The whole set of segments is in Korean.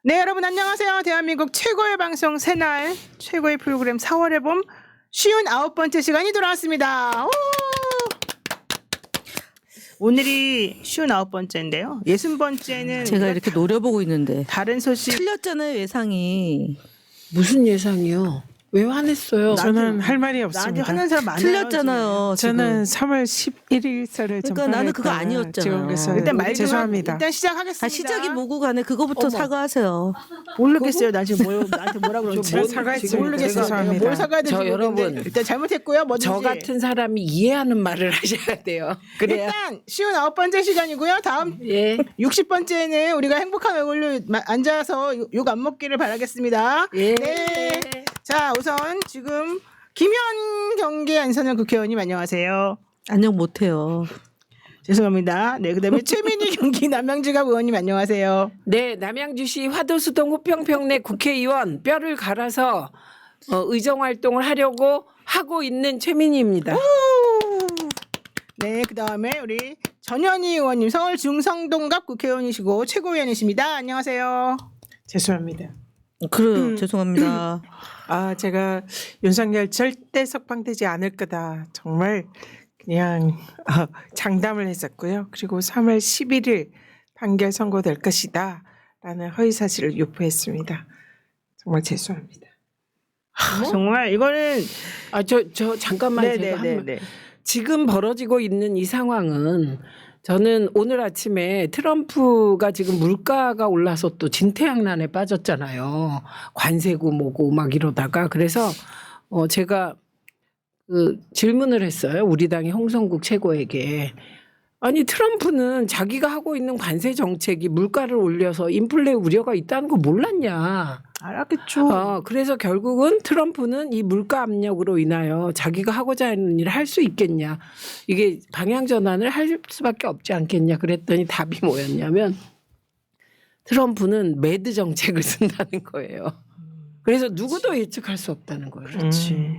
네, 여러분 안녕하세요. 대한민국 최고의 방송 새날 최고의 프로그램 4월의 봄 59번째 시간이 돌아왔습니다. 오! 오늘이 59번째인데요. 60번째는 제가 이렇게 노려보고 있는데 다른 소식 틀렸잖아요, 예상이. 무슨 예상이요? 왜 화냈어요? 저는 할 말이 나한테 없습니다. 화난 사람 많아요. 틀렸잖아요. 저는 지금. 3월 11일서를 그러니까 나는 그거 아니었잖아요. 지금 그래서 일단 말 좀 죄송합니다. 일단 시작하겠습니다. 시작이 뭐고 간에 그거부터 어머. 사과하세요. 모르겠어요. 나 지금 나한테 뭐라 그러는지 제가 사과했습니다. 모르겠어요. 죄송합니다. 뭘 사과해야 될지 저 모르겠는데 여러분, 일단 잘못했고요. 뭐든지. 저 같은 사람이 이해하는 말을 하셔야 돼요. 그래야. 일단 59번째 시간이고요. 다음 예. 60번째는 우리가 행복한 얼굴로 앉아서 욕 안 먹기를 바라겠습니다. 예. 네. 자, 우선 지금 김현 경기 안선영 국회의원님 안녕하세요. 안녕 못해요. 죄송합니다. 네, 그다음에 최민희 경기 남양주갑 의원님 안녕하세요. 네, 남양주시 화도수동 호평평내 국회의원 뼈를 갈아서 의정 활동을 하려고 하고 있는 최민희입니다. 네, 그다음에 우리 전현희 의원님 서울 중성동갑 국회의원이시고 최고위원이십니다. 안녕하세요. 죄송합니다. 그래요. 죄송합니다. 제가 윤석열 절대 석방되지 않을 거다. 정말 그냥 장담을 했었고요. 그리고 3월 11일 판결 선고될 것이다. 라는 허위사실을 유포했습니다. 정말 죄송합니다. 정말 이거는 저 잠깐만 제가 한 말. 네네네. 지금 벌어지고 있는 이 상황은 저는 오늘 아침에 트럼프가 지금 물가가 올라서 또 진퇴양난에 빠졌잖아요. 관세고 뭐고 막 이러다가 그래서 제가 그 질문을 했어요. 우리 당의 홍성국 최고에게. 아니 트럼프는 자기가 하고 있는 관세 정책이 물가를 올려서 인플레 우려가 있다는 거 몰랐냐. 알았겠죠. 그래서 결국은 트럼프는 이 물가 압력으로 인하여 자기가 하고자 하는 일을 할 수 있겠냐. 이게 방향 전환을 할 수밖에 없지 않겠냐. 그랬더니 답이 뭐였냐면 트럼프는 매드 정책을 쓴다는 거예요. 그래서 누구도 예측할 수 없다는 거예요. 그렇지.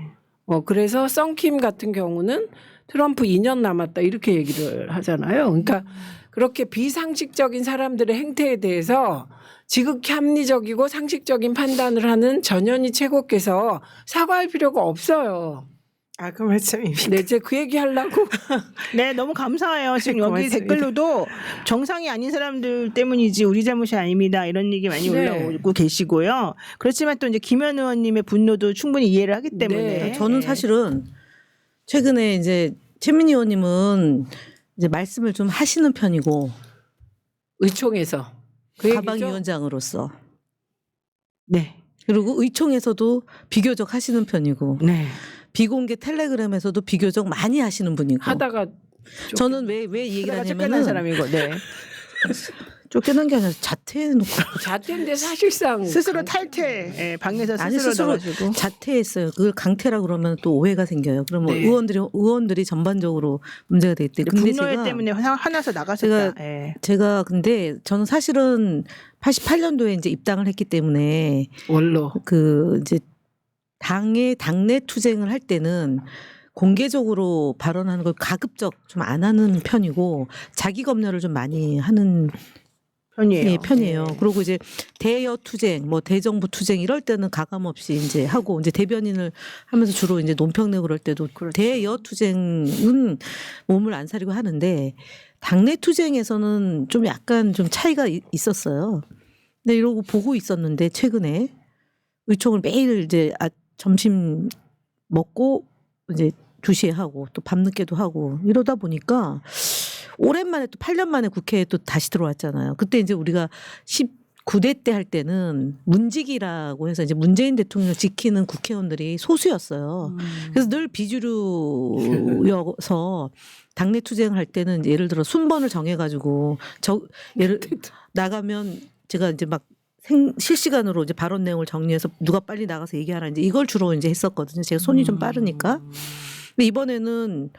그래서 썬킴 같은 경우는 트럼프 2년 남았다 이렇게 얘기를 하잖아요. 그러니까 그렇게 비상식적인 사람들의 행태에 대해서 지극히 합리적이고 상식적인 판단을 하는 전현희 최고께서 사과할 필요가 없어요. 그 말씀입니다. 네, 이제 그 얘기 하려고. 네, 너무 감사해요. 지금 여기 고맙습니다. 댓글로도 정상이 아닌 사람들 때문이지 우리 잘못이 아닙니다. 이런 얘기 많이 네. 올라오고 계시고요. 그렇지만 또 이제 김현 의원님의 분노도 충분히 이해를 하기 때문에 네, 저는 사실은 최근에 이제 최민희 의원님은 이제 말씀을 좀 하시는 편이고 의총에서. 그 얘기죠? 가방위원장으로서 네, 그리고 의총에서도 비교적 하시는 편이고 네, 비공개 텔레그램에서도 비교적 많이 하시는 분이고 하다가 저는 왜 이 얘기를 하다가 쫓겨난 하냐면은 사람이고, 네. 쫓겨난 게 아니라 자퇴해놓고 자퇴인데 사실상 스스로 탈퇴, 예, 방에서 아니 스스로 스스로 나가지고. 자퇴했어요. 그걸 강퇴라 그러면 또 오해가 생겨요. 그러면 네. 의원들이 전반적으로 문제가 되겠대. 근데 분노에 때문에 화나서 나가셨다. 제가- 예. 제가 근데 저는 사실은 88년도에 이제 입당을 했기 때문에 원로. 그 이제 당내 투쟁을 할 때는 공개적으로 발언하는 걸 가급적 좀 안 하는 편이고 자기 검열을 좀 많이 하는 편이에요. 편이에요. 네. 그리고 이제 대여 투쟁, 뭐 대정부 투쟁 이럴 때는 가감 없이 이제 하고 이제 대변인을 하면서 주로 이제 논평 내고 그럴 때도 그렇죠. 대여 투쟁은 몸을 안 사리고 하는데 당내 투쟁에서는 좀 약간 좀 차이가 있었어요. 근데 이러고 보고 있었는데 최근에 의총을 매일 이제 점심 먹고 이제 2시에 하고 또 밤늦게도 하고 이러다 보니까 오랜만에 또 8년 만에 국회에 또 다시 들어왔잖아요. 그때 이제 우리가 19대 때 할 때는 문직이라고 해서 이제 문재인 대통령을 지키는 국회의원들이 소수였어요. 그래서 늘 비주류여서 당내 투쟁을 할 때는 이제 예를 들어 순번을 정해가지고 예를 나가면 제가 이제 막 실시간으로 이제 발언 내용을 정리해서 누가 빨리 나가서 얘기하라 이제 이걸 주로 이제 했었거든요. 제가 손이 좀 빠르니까. 근데 이번에는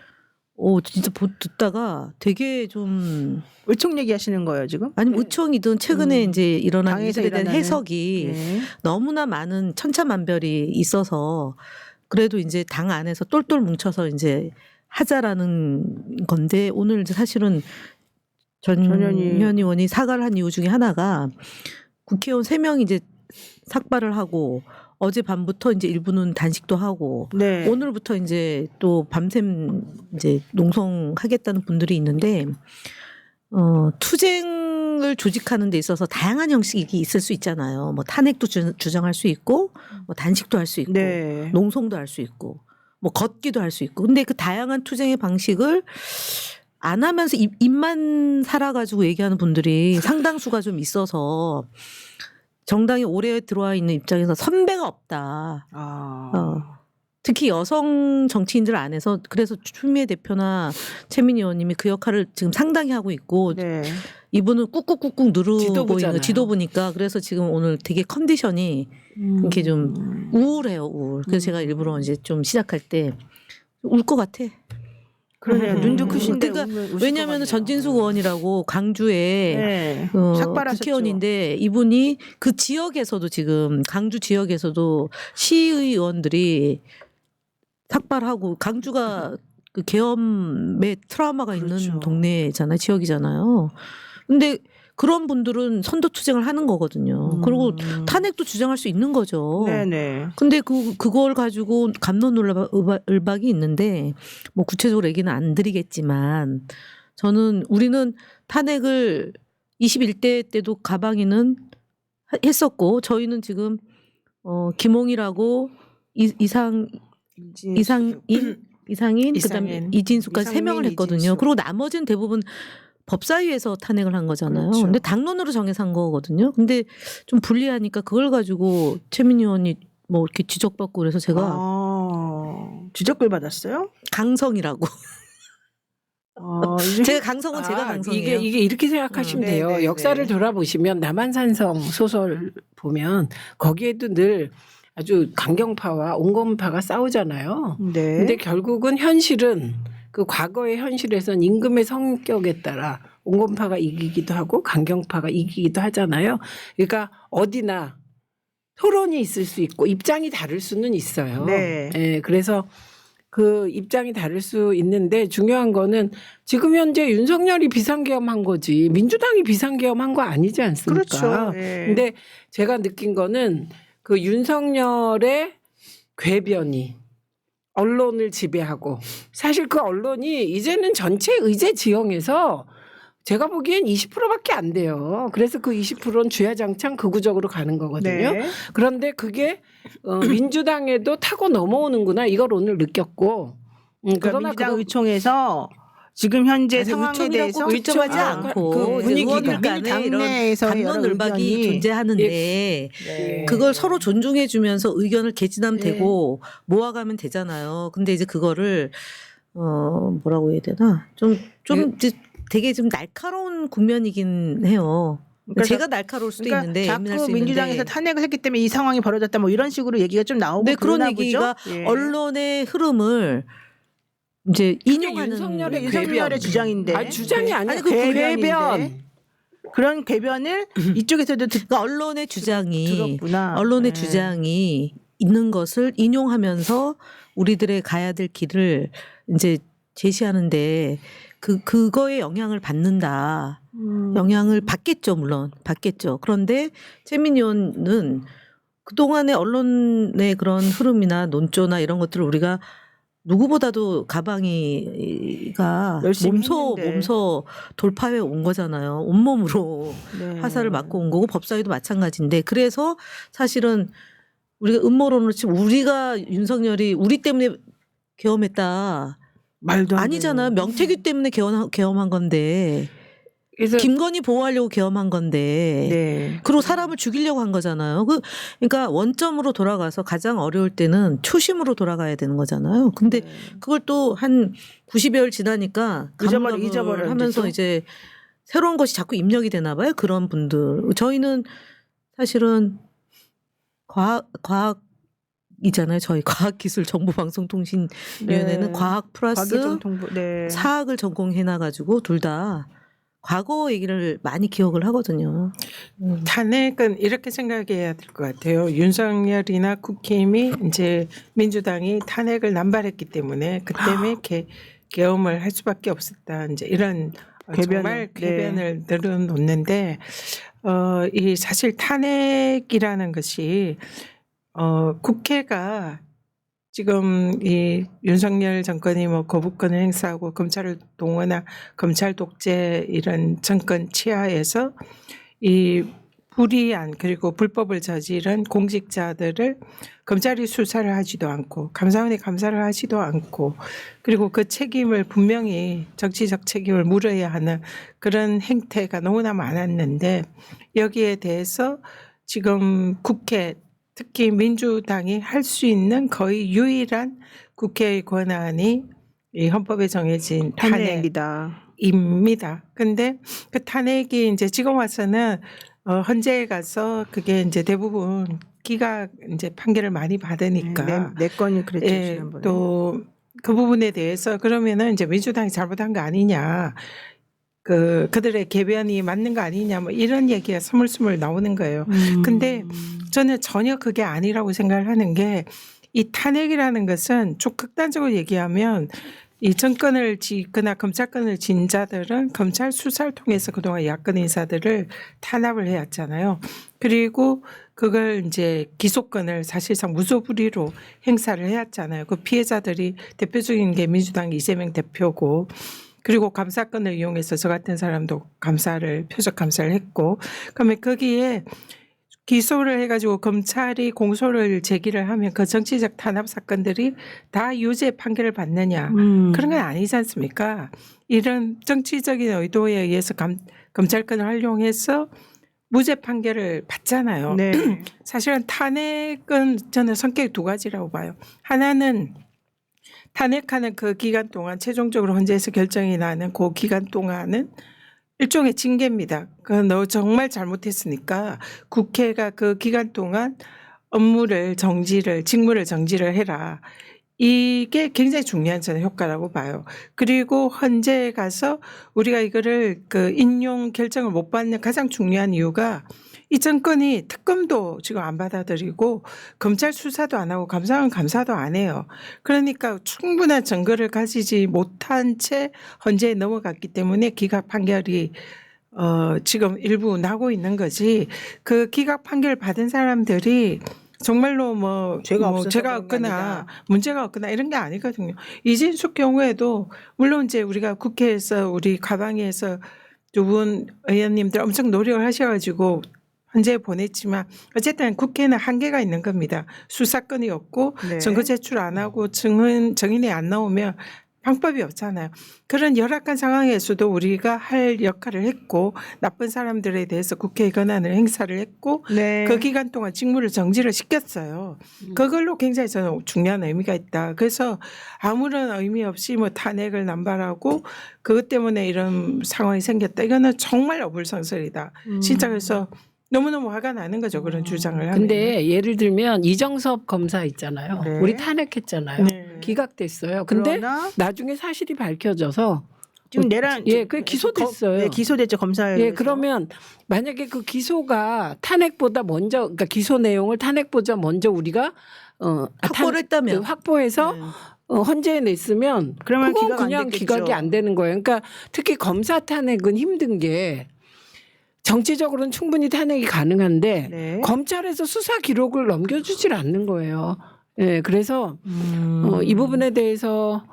진짜 듣다가 되게 좀 의총 얘기하시는 거예요 지금? 아니면 의총이든 최근에 이제 일어난 당에서 일에 대한 일어나는. 해석이 네. 너무나 많은 천차만별이 있어서 그래도 이제 당 안에서 똘똘 뭉쳐서 이제 하자라는 건데 오늘 이제 사실은 전현희 의원이 사과를 한 이유 중에 하나가 국회의원 3명이 이제 삭발을 하고 어제 밤부터 이제 일부는 단식도 하고 네. 오늘부터 이제 또 밤샘 이제 농성하겠다는 분들이 있는데 투쟁을 조직하는 데 있어서 다양한 형식이 있을 수 있잖아요. 뭐 탄핵도 주장할 수 있고 뭐 단식도 할 수 있고 네. 농성도 할 수 있고 뭐 걷기도 할 수 있고 근데 그 다양한 투쟁의 방식을 안 하면서 입만 살아가지고 얘기하는 분들이 상당수가 좀 있어서 정당이 오래 들어와 있는 입장에서 선배가 없다. 특히 여성 정치인들 안에서 그래서 추미애 대표나 최민희 의원님이 그 역할을 지금 상당히 하고 있고 네. 이분은 꾹꾹꾹꾹 누르고 지도부잖아요. 있는 지도부니까 그래서 지금 오늘 되게 컨디션이 이렇게 좀 우울해요, 우울. 그래서 제가 일부러 이제 좀 시작할 때 울 것 같아. 그러네요. 눈도 크신데 그러니까 왜냐하면 전진숙 의원이라고 광주에 네. 삭발하셨죠. 국회의원인데 이분이 그 지역에서도 지금 강주 지역에서도 시의원들이 삭발하고 강주가 그 계엄의 트라우마가 있는 그렇죠. 동네잖아요. 지역이잖아요. 근데 그런 분들은 선도 투쟁을 하는 거거든요. 그리고 탄핵도 주장할 수 있는 거죠. 네네. 근데 그걸 가지고 갑론을박이 있는데 뭐 구체적으로 얘기는 안 드리겠지만 저는 우리는 탄핵을 21대 때도 가방위는 했었고 저희는 지금 김홍이라고 이상인 그다음에 이진수까지 3명을 했거든요. 이진수. 그리고 나머지는 대부분 법사위에서 탄핵을 한 거잖아요. 그렇죠. 근데 당론으로 정해서 한 거거든요. 근데 좀 불리하니까 그걸 가지고 최민희 의원이 뭐 이렇게 지적받고 그래서 제가 지적을 받았어요? 강성이라고. 이제 제가 강성은 제가 강성이에요. 이게 이렇게 생각하시면 네, 돼요. 네, 역사를 네. 돌아보시면 남한산성 소설 보면 거기에도 늘 아주 강경파와 온건파가 싸우잖아요. 네. 근데 결국은 현실은 그 과거의 현실에선 임금의 성격에 따라 온건파가 이기기도 하고 강경파가 이기기도 하잖아요. 그러니까 어디나 토론이 있을 수 있고 입장이 다를 수는 있어요. 네. 예, 그래서 그 입장이 다를 수 있는데 중요한 거는 지금 현재 윤석열이 비상계엄한 거지 민주당이 비상계엄한 거 아니지 않습니까? 그렇죠. 예. 근데 제가 느낀 거는 그 윤석열의 궤변이 언론을 지배하고 사실 그 언론이 이제는 전체 의제 지형에서 제가 보기엔 20%밖에 안 돼요. 그래서 그 20%는 주야장창 극우적으로 가는 거거든요. 네. 그런데 그게 민주당에도 타고 넘어오는구나 이걸 오늘 느꼈고 그러니까 그러나 민주당 그 의총에서 지금 현제 아니, 상황에 의총이라고 대해서 결정하지 아, 않고 그 분위기가. 의원들 간에 이런 당내에서의 여러 갑론을박이 의견이 존재하는데 네. 그걸 서로 존중해주면서 의견을 개진하면 되고 모아가면 되잖아요. 근데 이제 그거를 뭐라고 해야 되나 좀 이제 되게 좀 날카로운 국면이긴 해요. 그러니까 제가 날카로울 수도 그러니까 있는데 예민할 수 자꾸 민주당에서 있는데. 탄핵을 했기 때문에 이 상황이 벌어졌다 뭐 이런 식으로 얘기가 좀 나오고 네, 그런 그러나 얘기가 보죠? 예. 언론의 흐름을 이제 인용하는 윤석열의 윤석열의 궤변. 주장인데 아니 주장이 아니야. 아니, 그 궤변인데. 궤변. 그런 궤변을 이쪽에서도 그러니까 언론의 주장이 들었구나. 언론의 네. 주장이 있는 것을 인용하면서 우리들의 가야 될 길을 이제 제시하는데 그거에 영향을 받는다. 영향을 받겠죠, 물론 받겠죠. 그런데 최민희 의원은 그동안의 언론의 그런 흐름이나 논조나 이런 것들을 우리가 누구보다도 가방이가 열심히 했는데. 몸소 돌파해 온 거잖아요. 온몸으로 네. 화살을 맞고 온 거고 법사위도 마찬가지인데 그래서 사실은 우리가 음모론으로 치면 우리가 윤석열이 우리 때문에 계엄했다. 말도 안 아니잖아요. 되는. 명태균 때문에 계엄한 건데 그래서 김건희 보호하려고 계엄한 건데 네. 그리고 사람을 죽이려고 한 거잖아요. 그러니까 원점으로 돌아가서 가장 어려울 때는 초심으로 돌아가야 되는 거잖아요. 근데 그걸 또 한 90여일 지나니까 잊어버려 하면서 이제 새로운 것이 자꾸 입력이 되나 봐요. 그런 분들. 저희는 사실은 과학이잖아요. 저희 과학기술정보방송통신위원회는 네. 과학 플러스 과기정통부. 네. 사학을 전공해놔가지고 둘 다 과거 얘기를 많이 기억을 하거든요. 탄핵은 이렇게 생각해야 될 것 같아요. 윤석열이나 국힘이 이제 민주당이 탄핵을 남발했기 때문에 그 때문에 계엄을 할 수밖에 없었다. 이제 이런 궤변을, 정말 궤변을 늘어놓는데 이 사실 탄핵이라는 것이 국회가 지금 이 윤석열 정권이 뭐 거부권을 행사하고 검찰을 동원한 검찰 독재 이런 정권 치하에서 이 불이한 그리고 불법을 저지른 공직자들을 검찰이 수사를 하지도 않고 감사원이 감사를 하지도 않고 그리고 그 책임을 분명히 정치적 책임을 물어야 하는 그런 행태가 너무나 많았는데 여기에 대해서 지금 국회 특히 민주당이 할 수 있는 거의 유일한 국회의 권한이 이 헌법에 정해진 탄핵이다. 탄핵입니다. 근데 그 탄핵이 이제 지금 와서는 헌재에 가서 그게 이제 대부분 기각 이제 판결을 많이 받으니까 네 건이 그랬죠. 지난번에. 또 그 부분에 대해서 그러면은 이제 민주당이 잘못한 거 아니냐. 그들의 개변이 맞는 거 아니냐 뭐 이런 얘기가 스물스물 나오는 거예요. 근데 저는 전혀 그게 아니라고 생각을 하는 게 이 탄핵이라는 것은 좀 극단적으로 얘기하면 이 정권을 짓거나 검찰권을 쥔 자들은 검찰 수사를 통해서 그동안 야권 인사들을 탄압을 해왔잖아요. 그리고 그걸 이제 기소권을 사실상 무소불위로 행사를 해왔잖아요. 그 피해자들이 대표적인 게 민주당 이재명 대표고 그리고 감사권을 이용해서 저 같은 사람도 표적 감사를 했고 그러면 거기에 기소를 해가지고 검찰이 공소를 제기를 하면 그 정치적 탄압 사건들이 다 유죄 판결을 받느냐 그런 건 아니지 않습니까? 이런 정치적인 의도에 의해서 검찰권을 활용해서 무죄 판결을 받잖아요. 네. 사실은 탄핵은 저는 성격이 두 가지라고 봐요. 하나는 탄핵하는 그 기간 동안 최종적으로 헌재에서 결정이 나는 그 기간 동안은 일종의 징계입니다. 너 정말 잘못했으니까 국회가 그 기간 동안 직무를 정지를 해라. 이게 굉장히 중요한 저는 효과라고 봐요. 그리고 헌재에 가서 우리가 이거를 인용 결정을 못 받는 가장 중요한 이유가 이 정권이 특검도 지금 안 받아들이고 검찰 수사도 안 하고 감사원 감사도 안 해요. 그러니까 충분한 증거를 가지지 못한 채 헌재에 넘어갔기 때문에 기각 판결이 지금 일부 나고 있는 거지. 그 기각 판결 받은 사람들이 정말로 죄가 없거나 문제가 없거나 이런 게 아니거든요. 이진숙 경우에도 물론 이제 우리가 국회에서 우리 가방에서 두 분 의원님들 엄청 노력을 하셔가지고 헌재에 보냈지만 어쨌든 국회는 한계가 있는 겁니다. 수사권이 없고 네. 증거 제출 안 하고 증인이 안 나오면 방법이 없잖아요. 그런 열악한 상황에서도 우리가 할 역할을 했고 나쁜 사람들에 대해서 국회의 권한을 행사를 했고 네. 그 기간 동안 직무를 정지를 시켰어요. 그걸로 굉장히 저는 중요한 의미가 있다. 그래서 아무런 의미 없이 탄핵을 남발하고 그것 때문에 이런 상황이 생겼다. 이거는 정말 어불성설이다. 진짜 그래서 너무너무 화가 나는 거죠. 그런 주장을 하면. 근데 예를 들면 이정섭 검사 있잖아요. 네. 우리 탄핵했잖아요. 네. 기각됐어요. 근데 그러나 나중에 사실이 밝혀져서 지금 내란 그 기소됐어요. 네, 기소됐죠 검사에. 예, 그러면 만약에 그 기소가 탄핵보다 먼저, 그러니까 기소 내용을 탄핵보다 먼저 우리가 확보를 했다면. 확보해서 네. 헌재에 냈으면 그러면 그건 기각 안 그냥 됐겠죠. 기각이 안 되는 거예요. 그러니까 특히 검사 탄핵은 힘든 게 정치적으로는 충분히 탄핵이 가능한데 네. 검찰에서 수사 기록을 넘겨주질 않는 거예요. 예, 그래서 이 부분에 대해서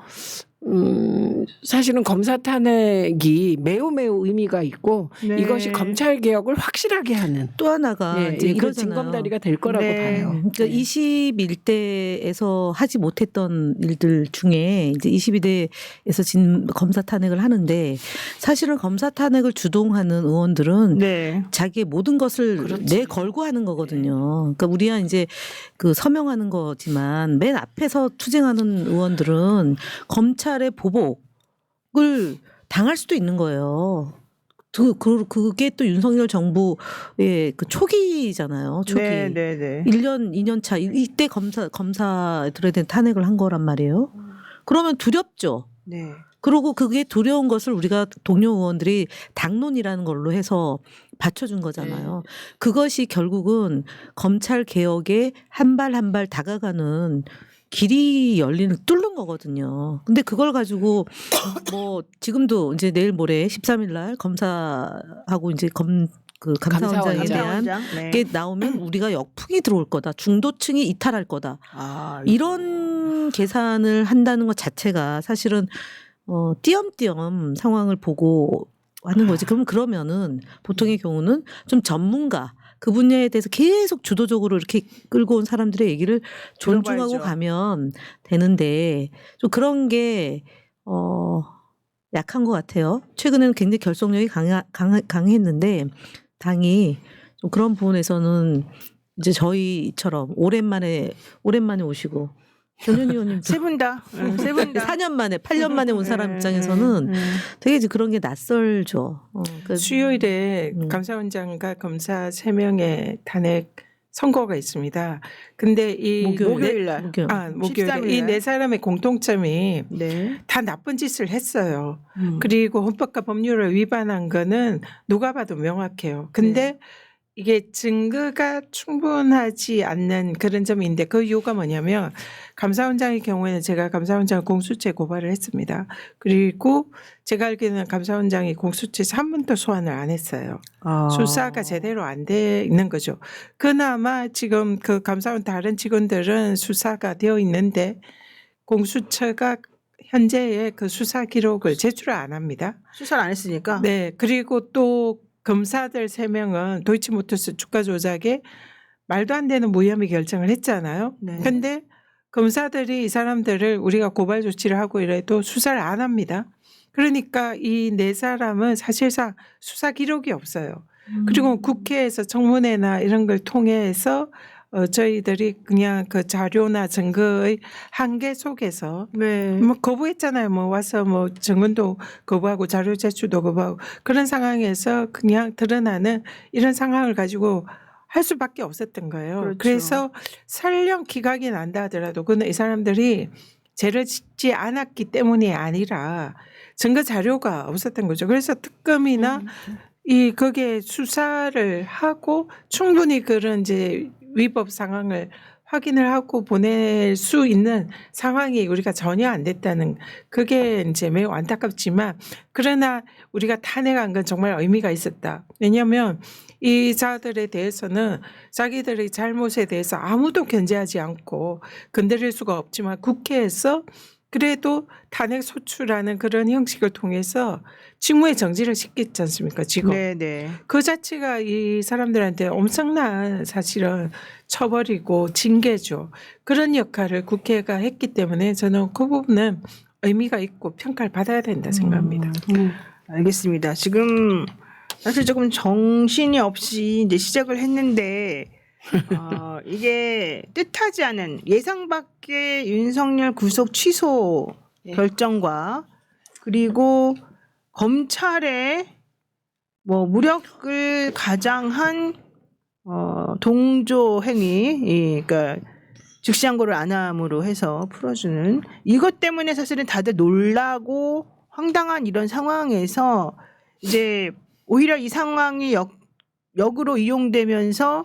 사실은 검사 탄핵이 매우 의미가 있고 네. 이것이 검찰 개혁을 확실하게 하는 또 하나가 예, 이제 이거 이거잖아요. 징검다리가 될 거라고 네. 봐요. 그러니까 21대에서 하지 못했던 일들 중에 이제 22대에서 검사 탄핵을 하는데 사실은 검사 탄핵을 주동하는 의원들은 네. 자기의 모든 것을 그렇죠. 내걸고 하는 거거든요. 그러니까 우리야 이제 서명하는 거지만 맨 앞에서 투쟁하는 의원들은 검찰의 보복을 당할 수도 있는 거예요. 그게 또 윤석열 정부의 초기잖아요. 초기. 네, 네, 네. 1년, 2년 차 이때 검사들에 대한 탄핵을 한 거란 말이에요. 그러면 두렵죠. 네. 그리고 그게 두려운 것을 우리가 동료 의원들이 당론이라는 걸로 해서 받쳐준 거잖아요. 그것이 결국은 검찰 개혁에 한 발 한 발 다가가는 길이 뚫는 거거든요. 근데 그걸 가지고 지금도 이제 내일 모레 13일 날 검사하고 이제 그 감사원장에 감사원장. 대한 네. 게 나오면 우리가 역풍이 들어올 거다. 중도층이 이탈할 거다. 아, 이런 계산을 한다는 것 자체가 사실은 띄엄띄엄 상황을 보고 하는 거지. 그러면은 보통의 경우는 좀 전문가 그 분야에 대해서 계속 주도적으로 이렇게 끌고 온 사람들의 얘기를 존중하고 들어봐야죠. 가면 되는데 좀 그런 게 약한 것 같아요. 최근에는 굉장히 결속력이 강했는데 당이 좀 그런 부분에서는 이제 저희처럼 오랜만에 오시고 전현 의원님도 세 분 다. 세 분 다. 4년 만에 8년 만에 온 사람 입장에서는 되게 이제 그런 게 낯설죠. 그러니까 수요일에 감사원장과 검사 3명의 탄핵 선고가 있습니다. 근데 이 목요일 날. 목요일에 13일 이 날. 네 사람의 공통점이 네. 다 나쁜 짓을 했어요. 그리고 헌법과 법률을 위반한 거는 누가 봐도 명확해요. 근데 이게 증거가 충분하지 않는 그런 점인데 그 이유가 뭐냐면 감사원장의 경우에는 제가 감사원장 공수처에 고발을 했습니다. 그리고 제가 알기로는 감사원장이 공수처에서 한 번도 소환을 안 했어요. 수사가 제대로 안 돼 있는 거죠. 그나마 지금 그 감사원 다른 직원들은 수사가 되어 있는데 공수처가 현재의 그 수사 기록을 제출을 안 합니다. 수사를 안 했으니까. 네. 그리고 또 검사들 3명은 도이치모터스 주가 조작에 말도 안 되는 무혐의 결정을 했잖아요. 네. 근데 검사들이 이 사람들을 우리가 고발 조치를 하고 이래도 수사를 안 합니다. 그러니까 이 네 사람은 사실상 수사 기록이 없어요. 그리고 국회에서 청문회나 이런 걸 통해서 저희들이 그냥 그 자료나 증거의 한계 속에서 네. 뭐 거부했잖아요. 뭐 와서 뭐 증언도 거부하고 자료 제출도 거부하고 그런 상황에서 그냥 드러나는 이런 상황을 가지고 할 수밖에 없었던 거예요. 그렇죠. 그래서 설령 기각이 난다 하더라도 그는 이 사람들이 죄를 짓지 않았기 때문이 아니라 증거 자료가 없었던 거죠. 그래서 특검이나 이 거기에 수사를 하고 충분히 그런 이제 위법 상황을 확인을 하고 보낼 수 있는 상황이 우리가 전혀 안 됐다는 그게 이제 매우 안타깝지만 그러나 우리가 탄핵한 건 정말 의미가 있었다. 왜냐하면 이 자들에 대해서는 자기들의 잘못에 대해서 아무도 견제하지 않고 건드릴 수가 없지만 국회에서 그래도 탄핵 소추라는 그런 형식을 통해서 직무의 정지를 시켰지 않습니까? 지금. 네. 그 자체가 이 사람들한테 엄청난 사실은 처벌이고 징계죠. 그런 역할을 국회가 했기 때문에 저는 그 부분은 의미가 있고 평가를 받아야 된다 생각합니다. 알겠습니다. 지금 사실 조금 정신이 없이 이제 시작을 했는데 이게 뜻하지 않은 예상 밖의 윤석열 구속 취소 결정과 그리고 검찰의 뭐 무력을 가장한 동조 행위, 그러니까 즉시항고를 안 함으로 해서 풀어주는 이것 때문에 사실은 다들 놀라고 황당한 이런 상황에서 이제 오히려 이 상황이 역으로 이용되면서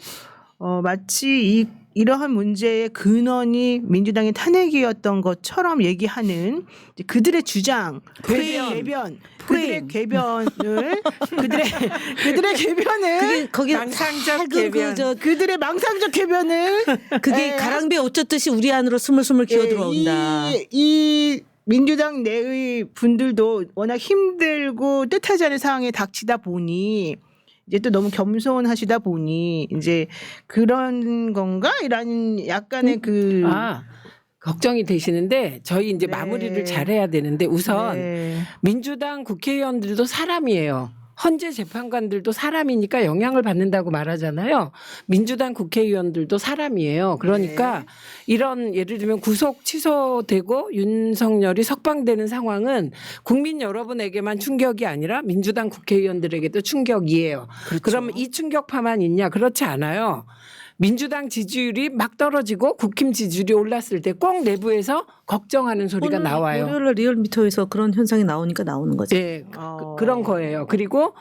마치 이러한 문제의 근원이 민주당의 탄핵이었던 것처럼 얘기하는 이제 그들의 주장, 그들의 궤변을 거기 망상적 개변. 그들의 망상적 궤변을 그게 가랑비에 옷 젖듯이 우리 안으로 스물스물 기어 들어온다. 이 민주당 내의 분들도 워낙 힘들고 뜻하지 않은 상황에 닥치다 보니 이제 또 너무 겸손하시다 보니 이제 그런 건가? 이런 약간의 그 걱정이 되시는데 저희 이제 네. 마무리를 잘해야 되는데 우선 네. 민주당 국회의원들도 사람이에요. 헌재 재판관들도 사람이니까 영향을 받는다고 말하잖아요. 민주당 국회의원들도 사람이에요. 그러니까 이런 예를 들면 구속 취소되고 윤석열이 석방되는 상황은 국민 여러분에게만 충격이 아니라 민주당 국회의원들에게도 충격이에요. 그러면 이 충격파만 있냐? 그렇지 않아요. 민주당 지지율이 막 떨어지고 국힘 지지율이 올랐을 때 꼭 내부에서 걱정하는 소리가 오늘 나와요. 월요일 리얼미터에서 그런 현상이 나오니까 나오는 거죠. 네, 그런 거예요. 그리고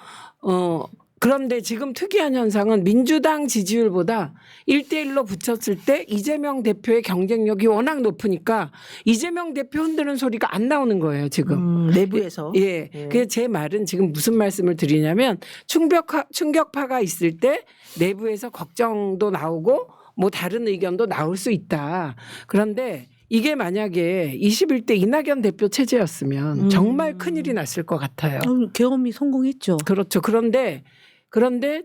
그런데 지금 특이한 현상은 민주당 지지율보다 1대1로 붙였을 때 이재명 대표의 경쟁력이 워낙 높으니까 이재명 대표 흔드는 소리가 안 나오는 거예요, 지금. 내부에서. 예. 그래서 제 말은 지금 무슨 말씀을 드리냐면 충격파가 있을 때 내부에서 걱정도 나오고 뭐 다른 의견도 나올 수 있다. 그런데 이게 만약에 21대 이낙연 대표 체제였으면 정말 큰일이 났을 것 같아요. 계엄이 성공했죠. 그렇죠. 그런데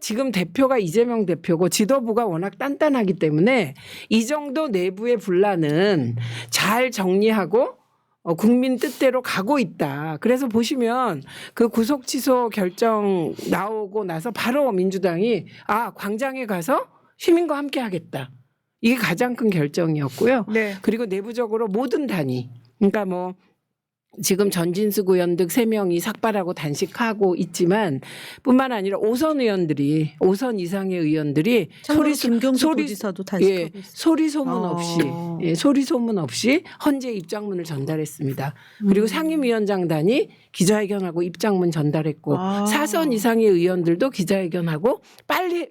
지금 대표가 이재명 대표고 지도부가 워낙 단단하기 때문에 이 정도 내부의 분란은 잘 정리하고 국민 뜻대로 가고 있다. 그래서 보시면 그 구속 취소 결정 나오고 나서 바로 민주당이 광장에 가서 시민과 함께 하겠다. 이게 가장 큰 결정이었고요. 네. 그리고 내부적으로 모든 단위, 그러니까 뭐 지금 전진숙 의원 등 3명이 삭발하고 단식하고 있지만 뿐만 아니라 5선 의원들이 5선 이상의 의원들이 김경수 도지사도 단식하고 있어요. 소리 소문 없이 헌재 입장문을 전달했습니다. 그리고 상임위원장단이 기자회견하고 입장문 전달했고 사선 이상의 의원들도 기자회견하고 빨리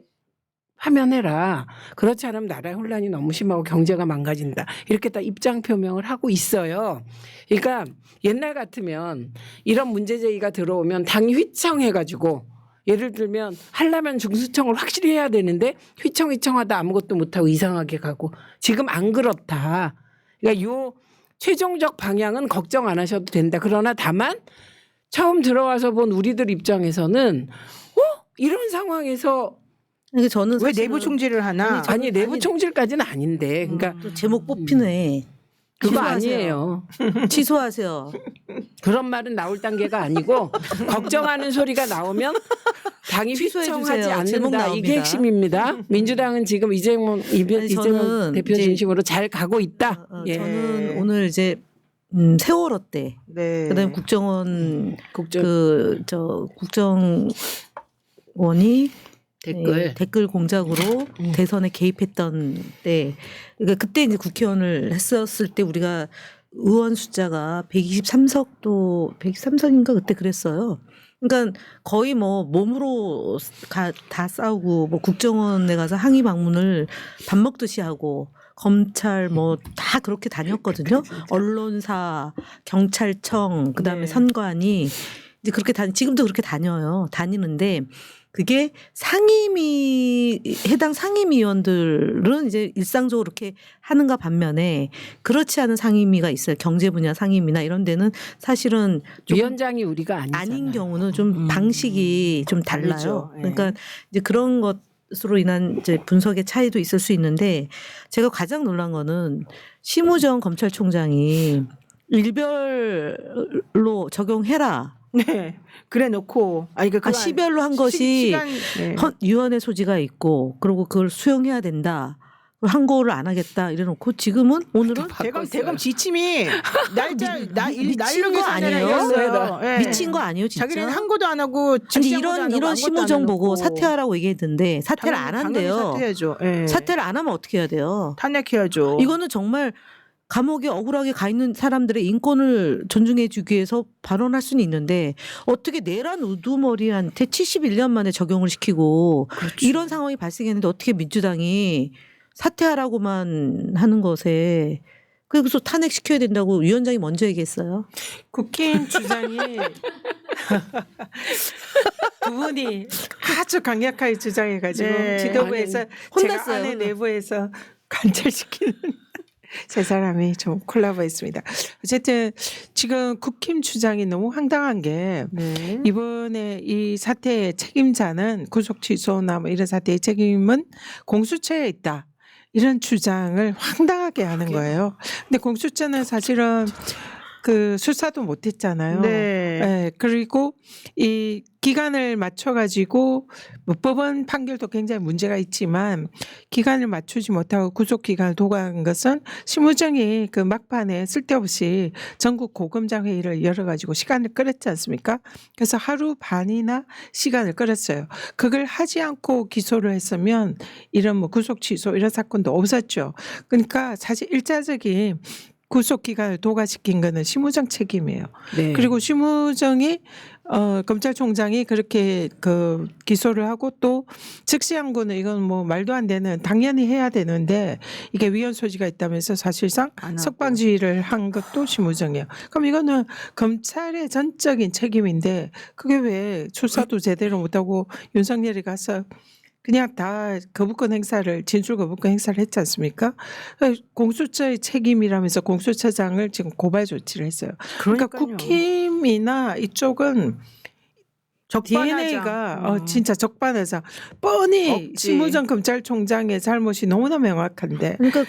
하면 해라. 그렇지 않으면 나라의 혼란이 너무 심하고 경제가 망가진다. 이렇게 다 입장 표명을 하고 있어요. 그러니까 옛날 같으면 이런 문제 제기가 들어오면 당이 휘청해가지고 예를 들면 하려면 중수청을 확실히 해야 되는데 휘청휘청하다 아무것도 못하고 이상하게 가고 지금 안 그렇다. 그러니까 요 최종적 방향은 걱정 안 하셔도 된다. 그러나 다만 처음 들어와서 본 우리들 입장에서는 이런 상황에서 그러니까 저는 왜 사실은 내부 총질을 하나? 아니 내부 총질까지는 아닌데 그러니까 또 제목 뽑히네. 그거 취소하세요. 아니에요. 취소하세요. 그런 말은 나올 단계가 아니고 걱정하는 소리가 나오면 당이 취소해 휘청하지 주세요. 제목 않는다. 나옵니다. 이게 핵심입니다. 민주당은 지금 이재명 저는 대표 이제 중심으로 잘 가고 있다. 예. 저는 오늘 이제 세월호 때 네. 그다음에 국정원 국정 국정원이 댓글 공작으로 대선에 개입했던 때, 그러니까 그때 이제 국회의원을 했었을 때 우리가 의원 숫자가 123석인가 그때 그랬어요. 그러니까 거의 뭐 몸으로 다 싸우고 뭐 국정원에 가서 항의 방문을 밥 먹듯이 하고 검찰 뭐 다 그렇게 다녔거든요. 언론사, 경찰청, 그다음에 네. 선관위 이제 그렇게 지금도 그렇게 다니는데 그게 해당 상임위원들은 이제 일상적으로 그렇게 하는가 반면에 그렇지 않은 상임위가 있어요. 경제 분야 상임위나 이런 데는 사실은 좀 위원장이 우리가 아니잖아요. 아닌 경우는 좀 방식이 좀 달라요. 다르죠. 네. 그러니까 이제 그런 것으로 인한 이제 분석의 차이도 있을 수 있는데 제가 가장 놀란 거는 심우정 검찰총장이 일별로 적용해라. 네. 그래 놓고 시별로 한 것이 시간, 네. 유언의 소지가 있고 그리고 그걸 수용해야 된다. 항고를 안 하겠다 이래놓고 지금은 오늘은 대검 지침이 미친 날로 거 아니에요? 네. 미친 거 아니에요, 진짜? 자기는 항고도 안 하고 아니 이런 심우정 보고 사퇴하라고 얘기했는데 사퇴를 안 한대요. 사퇴해야죠. 네. 사퇴를 안 하면 어떻게 해야 돼요? 탄핵해야죠. 이거는 정말 감옥에 억울하게 가 있는 사람들의 인권을 존중해 주기 위해서 발언할 수는 있는데 어떻게 내란 우두머리한테 71년 만에 적용을 시키고 그렇죠. 이런 상황이 발생했는데 어떻게 민주당이 사퇴하라고만 하는 것에 그래서 탄핵시켜야 된다고 위원장이 먼저 얘기했어요. 국회의원 주장이 두 분이 아주 강력하게 주장해가지고 네. 지도부에서 혼났어요. 제가 안에 내부에서 관철시키는 세 사람이 좀 콜라보했습니다. 어쨌든 지금 국힘 주장이 너무 황당한 게 네. 이번에 이 사태의 책임자는 구속 취소나 뭐 이런 사태의 책임은 공수처에 있다. 이런 주장을 황당하게 하는 거예요. 근데 공수처는 사실은 그 수사도 못했잖아요. 네. 네, 그리고 이 기간을 맞춰가지고 뭐 법원 판결도 굉장히 문제가 있지만 기간을 맞추지 못하고 구속 기간을 도과한 것은 심우정이 그 막판에 쓸데없이 전국 고검장 회의를 열어가지고 시간을 끌었지 않습니까? 그래서 하루 반이나 시간을 끌었어요. 그걸 하지 않고 기소를 했으면 이런 뭐 구속 취소 이런 사건도 없었죠. 그러니까 사실 일차적인 구속 기간을 도과시킨 거는 심우정 책임이에요. 네. 그리고 심우정이 검찰총장이 그렇게 그 기소를 하고 또 즉시항고는 이건 뭐 말도 안 되는 당연히 해야 되는데 이게 위헌 소지가 있다면서 사실상 안 하고. 석방지휘를 한 것도 심우정이에요. 그럼 이거는 검찰의 전적인 책임인데 그게 왜 수사도 제대로 못하고 윤석열이 가서 그냥 다 거부권 행사를 진술 거부권 행사를 했지 않습니까? 공수처의 책임이라면서 공수처장을 지금 고발 조치를 했어요. 그러니까 그러니까요. 국힘이나 이쪽은 DNA가 진짜 적반하장 뻔히 없지. 심우정 검찰총장의 잘못이 너무나 명확한데 그러니까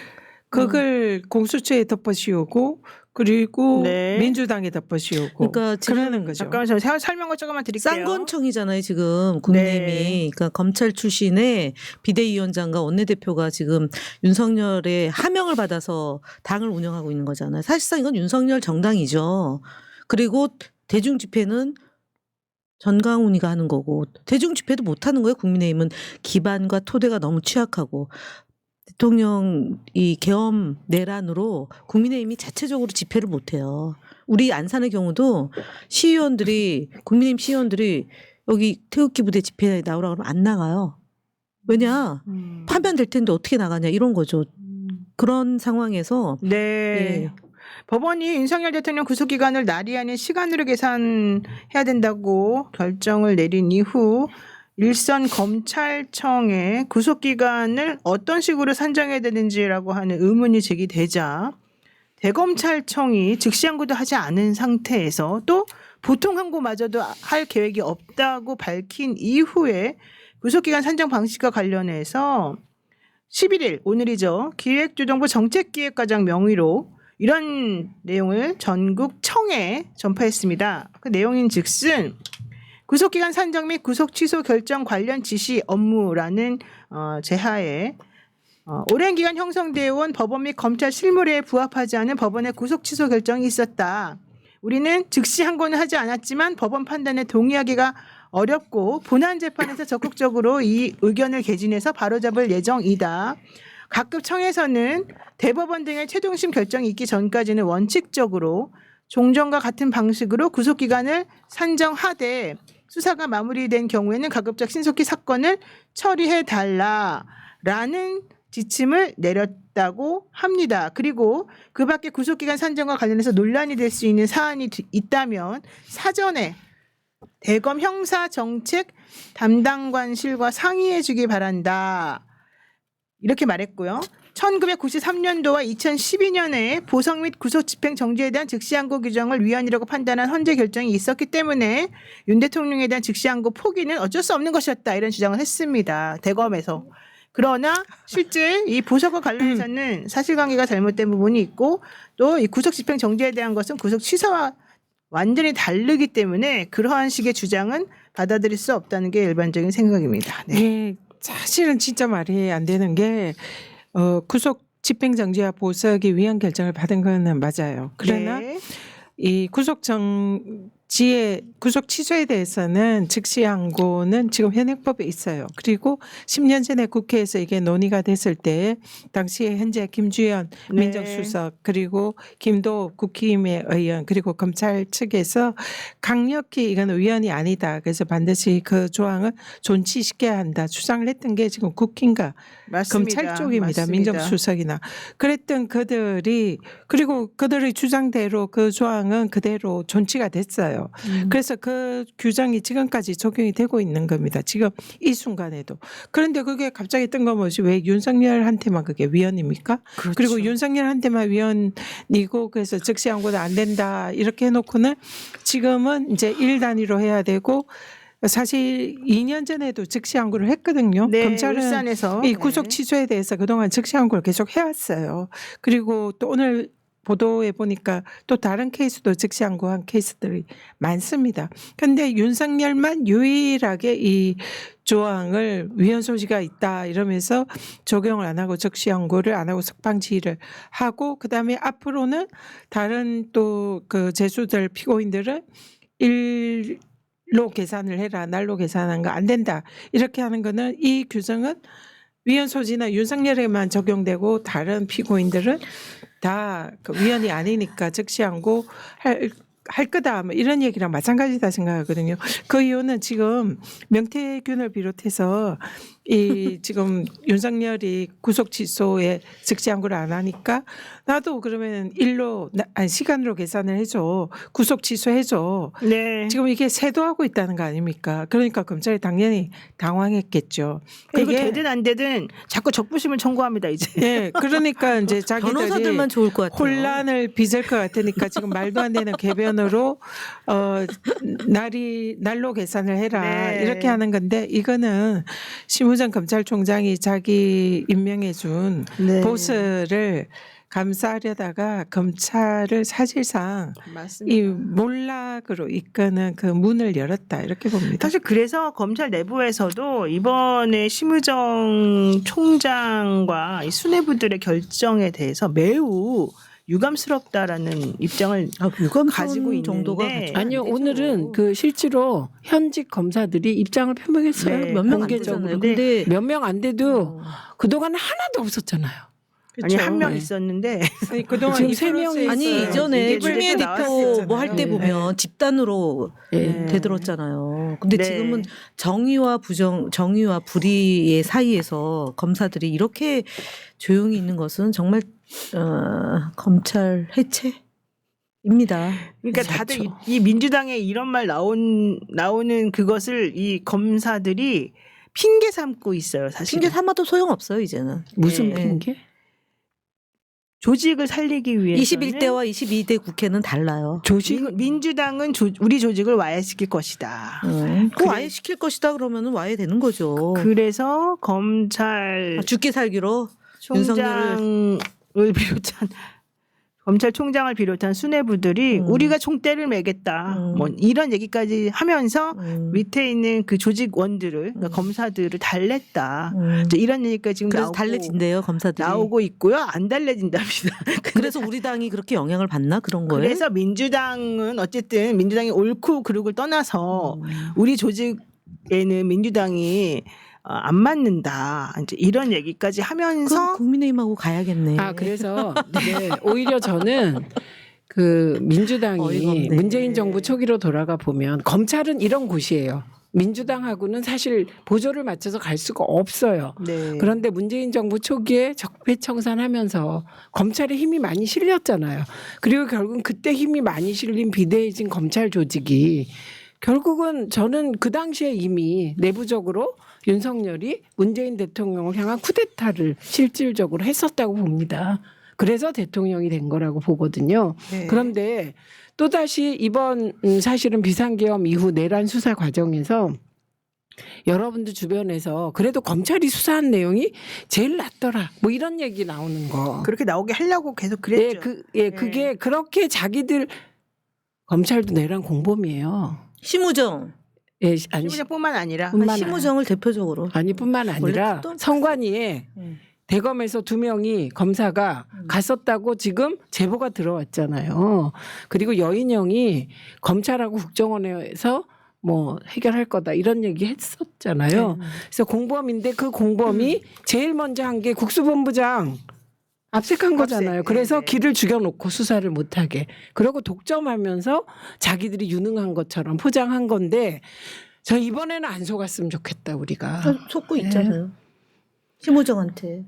그걸 공수처에 덮어씌우고 그리고 네. 민주당에 덮어씌우고 그러니까 지금 그러는 거죠. 잠깐만 저 설명을 조금만 드릴게요. 쌍권청이잖아요 지금 국민의힘이. 네. 그러니까 검찰 출신의 비대위원장과 원내대표가 지금 윤석열의 하명을 받아서 당을 운영하고 있는 거잖아요. 사실상 이건 윤석열 정당이죠. 그리고 대중 집회는 전강훈이가 하는 거고 대중 집회도 못 하는 거예요. 국민의힘은 기반과 토대가 너무 취약하고 대통령 이 계엄 내란으로 국민의힘이 자체적으로 집회를 못 해요. 우리 안산의 경우도 시의원들이 국민의힘 시의원들이 여기 태극기 부대 집회에 나오라 그러면 안 나가요. 왜냐? 파면될 텐데 어떻게 나가냐 이런 거죠. 그런 상황에서 네. 예. 법원이 윤석열 대통령 구속 기간을 날이 아닌 시간으로 계산해야 된다고 결정을 내린 이후 일선 검찰청의 구속 기간을 어떤 식으로 산정해야 되는지라고 하는 의문이 제기되자 대검찰청이 즉시 항고도 하지 않은 상태에서 또 보통 항고마저도 할 계획이 없다고 밝힌 이후에 구속 기간 산정 방식과 관련해서 11일 오늘이죠. 기획조정부 정책기획과장 명의로 이런 내용을 전국 청에 전파했습니다. 그 내용인즉슨 구속기간 산정 및 구속 취소 결정 관련 지시 업무라는 제하에 오랜 기간 형성되어 온 법원 및 검찰 실무례에 부합하지 않은 법원의 구속 취소 결정이 있었다. 우리는 즉시 항고는 하지 않았지만 법원 판단에 동의하기가 어렵고 본안 재판에서 적극적으로 이 의견을 개진해서 바로잡을 예정이다. 각급 청에서는 대법원 등의 최종심 결정이 있기 전까지는 원칙적으로 종전과 같은 방식으로 구속기간을 산정하되 수사가 마무리된 경우에는 가급적 신속히 사건을 처리해달라라는 지침을 내렸다고 합니다. 그리고 그 밖에 구속기간 산정과 관련해서 논란이 될 수 있는 사안이 있다면 사전에 대검 형사정책 담당관실과 상의해 주기 바란다. 이렇게 말했고요. 1993년도와 2012년에 보석 및 구속 집행 정지에 대한 즉시항고 규정을 위헌이라고 판단한 헌재 결정이 있었기 때문에 윤 대통령에 대한 즉시항고 포기는 어쩔 수 없는 것이었다. 이런 주장을 했습니다. 대검에서. 그러나 실제 이 보석과 관련해서는 사실관계가 잘못된 부분이 있고 또 이 구속 집행 정지에 대한 것은 구속 취소와 완전히 다르기 때문에 그러한 식의 주장은 받아들일 수 없다는 게 일반적인 생각입니다. 네. 네, 사실은 진짜 말이 안 되는 게 구속 집행정지와 보석이 위헌 결정을 받은 건 맞아요. 그러나 네. 이 구속 취소에 대해서는 즉시항고는 지금 현행법에 있어요. 그리고 10년 전에 국회에서 이게 논의가 됐을 때 당시에 현재 김주현 네. 민정수석 그리고 김도읍 국힘의 의원 그리고 검찰 측에서 강력히 이건 위헌이 아니다. 그래서 반드시 그 조항을 존치시켜야 한다. 주장을 했던 게 지금 국힘과 맞습니다. 검찰 쪽입니다. 맞습니다. 민정수석이나. 그랬던 그들이 그리고 그들의 주장대로 그 조항은 그대로 존치가 됐어요. 그래서 그 규정이 지금까지 적용이 되고 있는 겁니다. 지금 이 순간에도. 그런데 그게 갑자기 뜬금없이 왜 윤석열한테만 그게 위헌입니까? 그렇죠. 그리고 윤석열한테만 위헌이고 그래서 즉시항고는 안 된다 이렇게 해놓고는 지금은 이제 일 단위로 해야 되고 사실 2년 전에도 즉시항고를 했거든요. 네, 검찰은 울산에서 이 구속 네. 취소에 대해서 그동안 즉시항고를 계속 해왔어요. 그리고 또 오늘 보도에 보니까 또 다른 케이스도 즉시항고한 케이스들이 많습니다. 그런데 윤석열만 유일하게 이 조항을 위헌 소지가 있다 이러면서 적용을 안 하고 즉시항고를 안 하고 석방지휘를 하고 그다음에 앞으로는 다른 또 그 제수들 피고인들은 일로 계산을 해라 날로 계산한 거 안 된다 이렇게 하는 거는 이 규정은 위헌 소지나 윤석열에만 적용되고 다른 피고인들은 다 그 위헌이 아니니까 즉시항고 할 할 거다 뭐 이런 얘기랑 마찬가지다 생각하거든요. 그 이유는 지금 명태균을 비롯해서 이 지금 윤석열이 구속 취소에 즉시항고를 안 하니까 나도 그러면 시간으로 계산을 해줘, 구속 취소해줘. 네. 지금 이게 세도하고 있다는 거 아닙니까? 그러니까 검찰이 당연히 당황했겠죠. 그리고 이게 되든 안 되든 자꾸 적부심을 청구합니다 이제. 예, 그러니까 이제 자기들이 변호사들만 좋을 것 같아요. 혼란을 빚을 것 같으니까 지금 말도 안 되는 궤변으로 날로 계산을 해라 네. 이렇게 하는 건데 이거는 심우정 검찰총장이 자기 임명해준 네. 보스를 감싸려다가 검찰을 사실상 맞습니다. 이 몰락으로 이끄는 그 문을 열었다 이렇게 봅니다. 사실 그래서 검찰 내부에서도 이번에 심우정 총장과 이 수뇌부들의 결정에 대해서 매우 유감스럽다라는 입장을 유감스러운 가지고 있는데 정도가 가지고 아니요, 안 되죠. 오늘은 그 실제로 현직 검사들이 입장을 표명했어요. 네, 몇 명 안 공개적으로. 되잖아요. 근데 근데 몇 명 안 돼도 그동안은 하나도 없었잖아요. 아니 그렇죠. 한 명 네. 있었는데 아니, 그동안 지금 이 세 명이 프로세스 아니 있어요. 이전에 이게 추미애 뉴스에 대표 나왔었잖아요. 뭐 할 때 네. 보면 집단으로 예. 되들었잖아요. 근데 네. 지금은 정의와 불의의 사이에서 검사들이 이렇게 조용히 있는 것은 정말 검찰 해체입니다. 그러니까 다들 이 민주당의 이런 말 나오는 그것을 이 검사들이 핑계 삼고 있어요. 사실 핑계 삼아도 소용없어요 이제는. 무슨 네. 핑계? 조직을 살리기 위해서 21대와 22대 국회는 달라요. 민주당은 우리 조직을 와해시킬 것이다. 그 와해 시킬 것이다 그러면은 와해 되는 거죠. 그래서 검찰 죽기 살기로 총장을 비롯한 검찰총장을 비롯한 수뇌부들이 우리가 총대를 매겠다. 뭐 이런 얘기까지 하면서 밑에 있는 그 조직원들을 그러니까 검사들을 달랬다. 이제 이런 얘기까지 지금 그래서 달래진대요 검사들이. 나오고 있고요. 안 달래진답니다. 그래서 우리 당이 그렇게 영향을 받나 그런 거예요? 그래서 민주당은 어쨌든 민주당이 옳고 그르고를 떠나서 우리 조직에는 민주당이 안 맞는다. 이제 이런 얘기까지 하면서 그럼 국민의힘하고 가야겠네. 그래서 네, 오히려 저는 그 어이가 민주당이 없네. 문재인 정부 초기로 돌아가 보면 검찰은 이런 곳이에요. 민주당하고는 사실 보조를 맞춰서 갈 수가 없어요. 네. 그런데 문재인 정부 초기에 적폐청산하면서 검찰에 힘이 많이 실렸잖아요. 그리고 결국은 그때 힘이 많이 실린 비대해진 검찰 조직이 결국은 저는 그 당시에 이미 내부적으로 윤석열이 문재인 대통령을 향한 쿠데타를 실질적으로 했었다고 봅니다. 그래서 대통령이 된 거라고 보거든요. 네. 그런데 또다시 이번 사실은 비상계엄 이후 내란 수사 과정에서 여러분들 주변에서 그래도 검찰이 수사한 내용이 제일 낫더라. 뭐 이런 얘기 나오는 거. 그렇게 나오게 하려고 계속 그랬죠. 그게 그렇게 자기들 검찰도 내란 공범이에요. 심우정. 예, 아니 심우정뿐만 아니라 뿐만 심우정을 대표적으로. 뿐만 아니라 원래 선관위에 대검에서 2명이 검사가 갔었다고 지금 제보가 들어왔잖아요. 그리고 여인영이 검찰하고 국정원에서 뭐 해결할 거다 이런 얘기 했었잖아요. 그래서 공범인데 그 공범이 제일 먼저 한 게 국수본부장 압색한 거잖아요. 그래서 네. 길을 죽여놓고 수사를 못하게. 그러고 독점하면서 자기들이 유능한 것처럼 포장한 건데 저 이번에는 안 속았으면 좋겠다 우리가. 속고 있잖아요. 심우정한테.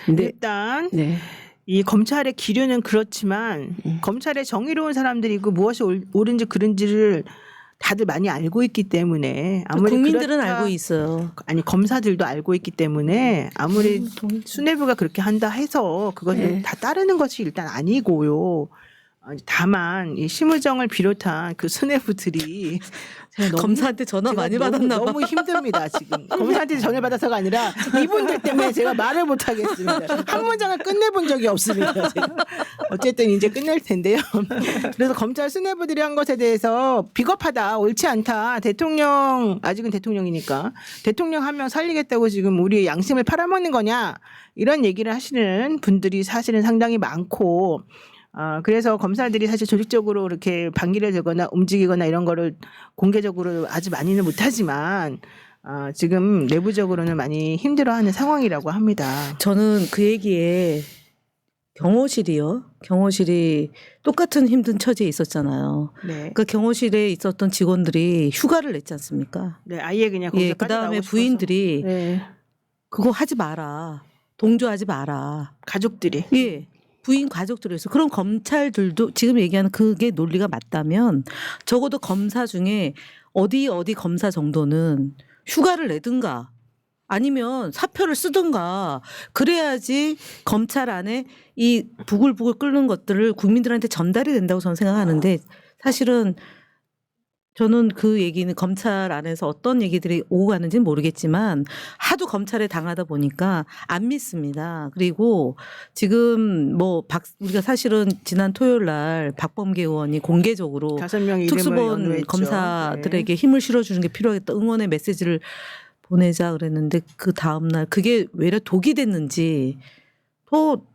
근데 일단 네. 이 검찰의 기류는 그렇지만 검찰의 정의로운 사람들이고 무엇이 옳은지 그른지를 다들 많이 알고 있기 때문에 아무리 국민들은 그렇다- 알고 있어요. 아니 검사들도 알고 있기 때문에 아무리 수뇌부가 그렇게 한다 해서 그것을 네. 다 따르는 것이 일단 아니고요. 다만 이 심우정을 비롯한 그 수뇌부들이 제가 너무- 검사한테 전화 제가 많이 너무- 받았나 봐. 너무 힘듭니다 지금. 검사한테 전화 받아서가 아니라 이분들 때문에 제가 말을 못 하겠습니다. 한 문장을 끝내본 적이 없습니다. 제가. 어쨌든 이제 끝낼 텐데요. 그래서 검찰 수뇌부들이 한 것에 대해서 비겁하다, 옳지 않다. 대통령 아직은 대통령이니까 대통령 한 명 살리겠다고 지금 우리의 양심을 팔아먹는 거냐 이런 얘기를 하시는 분들이 사실은 상당히 많고. 그래서 검사들이 사실 조직적으로 이렇게 반기를 들거나 움직이거나 이런 거를 공개적으로 아주 많이는 못하지만 지금 내부적으로는 많이 힘들어하는 상황이라고 합니다. 저는 그 얘기에 경호실이 똑같은 힘든 처지에 있었잖아요. 네. 그 경호실에 있었던 직원들이 휴가를 냈지 않습니까? 네, 아예 그냥 예, 거기서 그 다음에 빠져나오고 싶어서. 부인들이 네. 그거 하지 마라. 동조하지 마라. 가족들이 예. 부인 가족들에서 그런 검찰들도 지금 얘기하는 그게 논리가 맞다면 적어도 검사 중에 어디 검사 정도는 휴가를 내든가 아니면 사표를 쓰든가 그래야지 검찰 안에 이 부글부글 끓는 것들을 국민들한테 전달이 된다고 저는 생각하는데 사실은 저는 그 얘기는 검찰 안에서 어떤 얘기들이 오고 가는지는 모르겠지만 하도 검찰에 당하다 보니까 안 믿습니다. 그리고 지금 우리가 사실은 지난 토요일 날 박범계 의원이 공개적으로 5명의 이름을 특수본 연호했죠. 검사들에게 네. 힘을 실어주는 게 필요하겠다. 응원의 메시지를 보내자 그랬는데 그 다음 날 그게 외려 독이 됐는지 또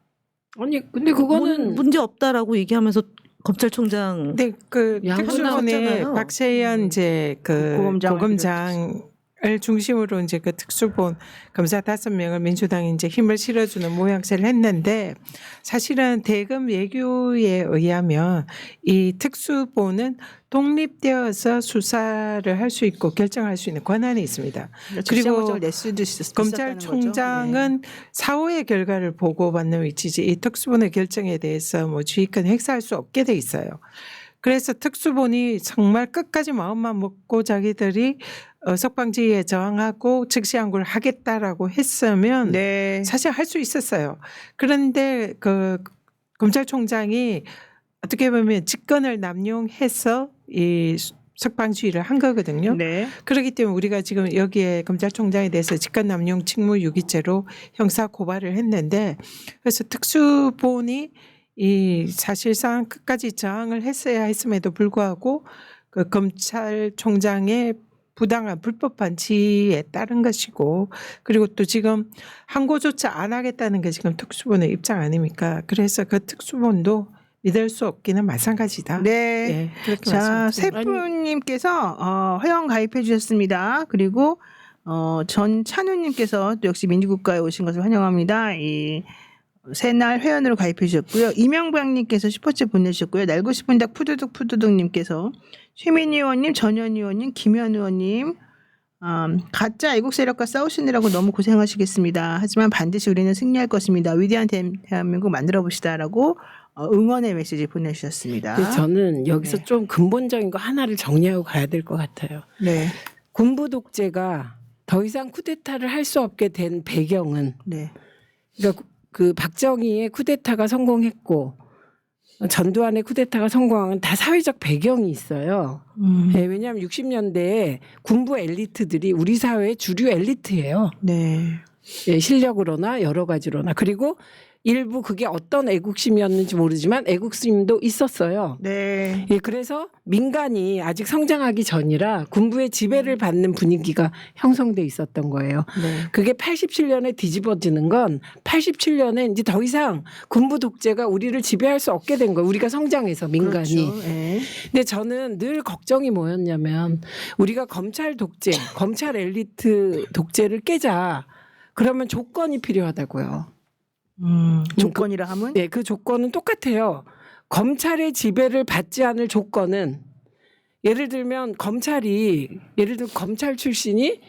아니 근데 그거는 문제 없다라고 얘기하면서 검찰총장 근데 그 양분 특수본의 나왔잖아요. 박세현 이제 그 고검장을 고검장을 중심으로 이제 그 특수본 검사 5명을 민주당이 이제 힘을 실어주는 모양새를 했는데 사실은 대검 예규에 의하면 이 특수본은 독립되어서 수사를 할 수 있고 결정할 수 있는 권한이 있습니다. 그리고 낼 수도 있었다는 검찰총장은 사후의 결과를 보고받는 위치지 이 특수본의 결정에 대해서 뭐 주의권 행사할 수 없게 돼 있어요. 그래서 특수본이 정말 끝까지 마음만 먹고 자기들이 석방지휘에 저항하고 즉시항고를 하겠다라고 했으면 네. 사실 할 수 있었어요. 그런데 그 검찰총장이 어떻게 보면 직권을 남용해서 이 석방주의를 한 거거든요. 네. 그렇기 때문에 우리가 지금 여기에 검찰총장에 대해서 직권남용 직무유기죄로 형사 고발을 했는데 그래서 특수본이 이 사실상 끝까지 저항을 했어야 했음에도 불구하고 그 검찰총장의 부당한 불법한 지휘에 따른 것이고 그리고 또 지금 항고조차 안 하겠다는 게 지금 특수본의 입장 아닙니까? 그래서 그 특수본도 믿을 수 없기는 마찬가지다. 네. 네, 그렇게 자, 말씀드립니다. 세프님께서 회원 가입해 주셨습니다. 그리고 전찬우님께서 또 역시 민주국가에 오신 것을 환영합니다. 이 새날 회원으로 가입해 주셨고요. 이명박님께서 슈퍼챗 보내주셨고요. 날고 싶은 닭 푸드득푸드득님께서 최민희 의원님, 전현 의원님, 김현 의원님 가짜 애국 세력과 싸우시느라고 너무 고생하시겠습니다. 하지만 반드시 우리는 승리할 것입니다. 위대한 대한민국 만들어 봅시다라고 응원의 메시지 보내주셨습니다. 근데 저는 여기서 네. 좀 근본적인 거 하나를 정리하고 가야 될 것 같아요. 네, 군부 독재가 더 이상 쿠데타를 할 수 없게 된 배경은 네, 그러니까 그 박정희의 쿠데타가 성공했고 전두환의 쿠데타가 성공한 다 사회적 배경이 있어요. 네, 왜냐하면 60년대에 군부 엘리트들이 우리 사회의 주류 엘리트예요. 네, 예, 실력으로나 여러 가지로나 그리고 일부 그게 어떤 애국심이었는지 모르지만 애국심도 있었어요. 네, 예, 그래서 민간이 아직 성장하기 전이라 군부의 지배를 받는 분위기가 형성돼 있었던 거예요. 네. 그게 87년에 뒤집어지는 건 87년에 이제 더 이상 군부 독재가 우리를 지배할 수 없게 된 거예요. 우리가 성장해서 민간이. 그렇죠. 네. 근데 저는 늘 걱정이 뭐였냐면 우리가 검찰 독재, 검찰 엘리트 독재를 깨자. 그러면 조건이 필요하다고요. 조건이라 하면 네, 그 조건은 똑같아요. 검찰의 지배를 받지 않을 조건은 예를 들면 예를 들어 검찰 출신이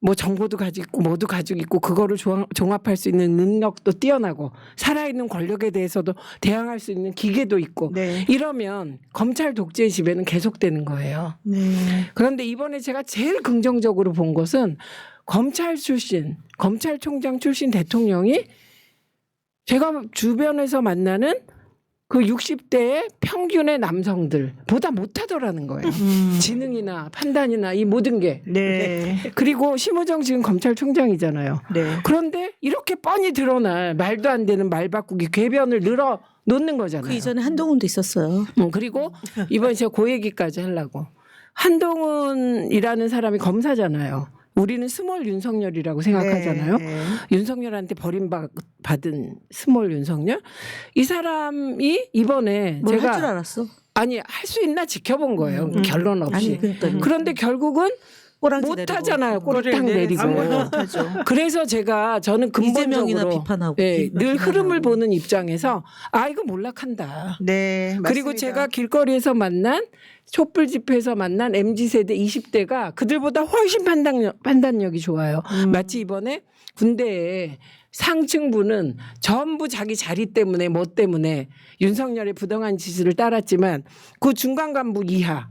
뭐 정보도 가지고 있고 뭐도 가지고 있고 그거를 종합할 수 있는 능력도 뛰어나고 살아있는 권력에 대해서도 대항할 수 있는 기계도 있고 네. 이러면 검찰 독재의 지배는 계속되는 거예요. 네. 그런데 이번에 제가 제일 긍정적으로 본 것은 검찰총장 출신 대통령이 제가 주변에서 만나는 그 60대의 평균의 남성들보다 못하더라는 거예요. 지능이나 판단이나 이 모든 게. 네. 그리고 심우정 지금 검찰총장이잖아요. 네. 그런데 이렇게 뻔히 드러날 말도 안 되는 말 바꾸기 궤변을 늘어 놓는 거잖아요. 그 이전에 한동훈도 있었어요. 그리고 이번에 제가 그 얘기까지 하려고. 한동훈이라는 사람이 검사잖아요. 우리는 스몰 윤석열이라고 생각하잖아요. 네. 윤석열한테 버림받은 스몰 윤석열. 이 사람이 이번에 뭘 할 줄 제가 알았어? 아니 할 수 있나 지켜본 거예요. 결론 없이. 아니 그러니까 그런데 결국은 꼬랑지 못 내리고. 하잖아요. 꼬리를 꼬리탕 내리고. 아무것도 못하죠. 그래서 저는 이재명이나 근본적으로 비판하고 늘 흐름을 비판하고. 보는 입장에서 이거 몰락한다. 네, 맞습니다. 그리고 제가 길거리에서 만난 촛불 집회에서 만난 MZ세대 20대가 그들보다 훨씬 판단력이 좋아요. 마치 이번에 군대에 상층부는 전부 자기 자리 때문에 뭐 때문에 윤석열의 부당한 지시를 따랐지만 그 중간 간부 이하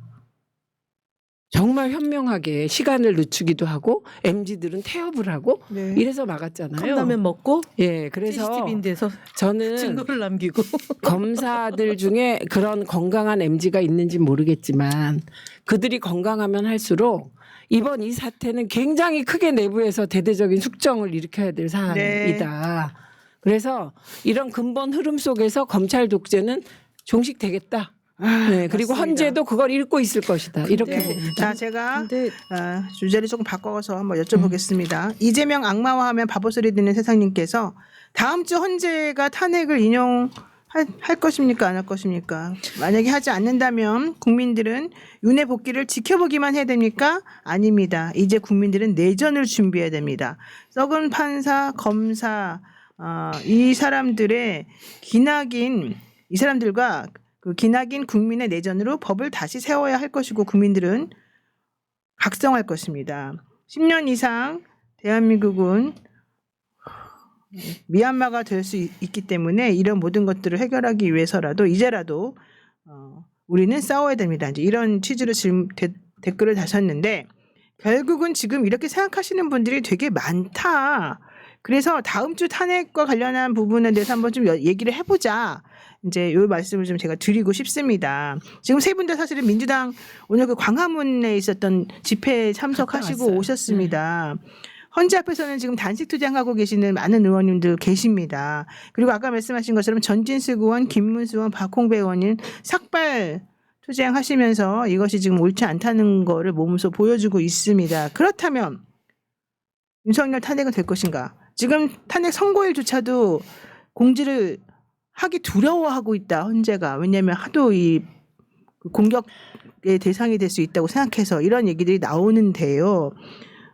정말 현명하게 시간을 늦추기도 하고 MZ들은 태업을 하고 네. 이래서 막았잖아요. 컵라면 먹고 예, 그래서 CCTV인데서 저는 증거를 남기고. 검사들 중에 그런 건강한 MZ가 있는지 모르겠지만 그들이 건강하면 할수록 이번 이 사태는 굉장히 크게 내부에서 대대적인 숙정을 일으켜야 될 사안이다. 그래서 이런 근본 흐름 속에서 검찰 독재는 종식되겠다. 네, 그리고 맞습니다. 헌재도 그걸 읽고 있을 것이다. 이렇게 봅니다. 자, 제가 근데 주제를 조금 바꿔서 한번 여쭤보겠습니다. 이재명 악마화하면 바보 소리 듣는 세상님께서 다음 주 헌재가 탄핵을 인용할 것입니까? 안 할 것입니까? 만약에 하지 않는다면 국민들은 윤회 복귀를 지켜보기만 해야 됩니까? 아닙니다. 이제 국민들은 내전을 준비해야 됩니다. 썩은 판사, 검사, 이 사람들의 이 사람들과 그 기나긴 국민의 내전으로 법을 다시 세워야 할 것이고 국민들은 각성할 것입니다. 10년 이상 대한민국은 미얀마가 될 수 있기 때문에 이런 모든 것들을 해결하기 위해서라도 이제라도 우리는 싸워야 됩니다. 이제 이런 취지로 댓글을 다셨는데 결국은 지금 이렇게 생각하시는 분들이 되게 많다. 그래서 다음 주 탄핵과 관련한 부분에 대해서 한번 좀 얘기를 해보자. 이제 이 말씀을 좀 제가 드리고 싶습니다. 지금 세 분 다 사실은 민주당 오늘 그 광화문에 있었던 집회에 참석하시고 왔어요. 오셨습니다. 헌재 앞에서는 지금 단식 투쟁하고 계시는 많은 의원님들 계십니다. 그리고 아까 말씀하신 것처럼 전진수 의원, 김문수 의원, 박홍배 의원은 삭발 투쟁하시면서 이것이 지금 옳지 않다는 거를 몸소 보여주고 있습니다. 그렇다면 윤석열 탄핵은 될 것인가? 지금 탄핵 선고일조차도 공지를 하기 두려워하고 있다. 헌재가. 왜냐하면 하도 이 공격의 대상이 될 수 있다고 생각해서 이런 얘기들이 나오는데요.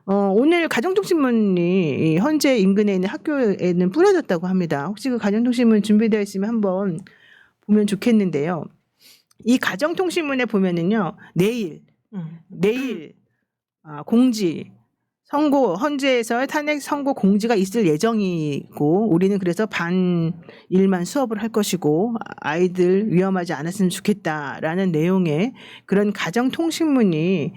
오늘 가정통신문이 이 헌재 인근에 있는 학교에는 뿌려졌다고 합니다. 혹시 그 가정통신문 준비되어 있으면 한번 보면 좋겠는데요. 이 가정통신문에 보면은요. 내일 공지 선고 헌재에서 탄핵 선고 공지가 있을 예정이고 우리는 그래서 반일만 수업을 할 것이고 아이들 위험하지 않았으면 좋겠다라는 내용의 그런 가정통신문이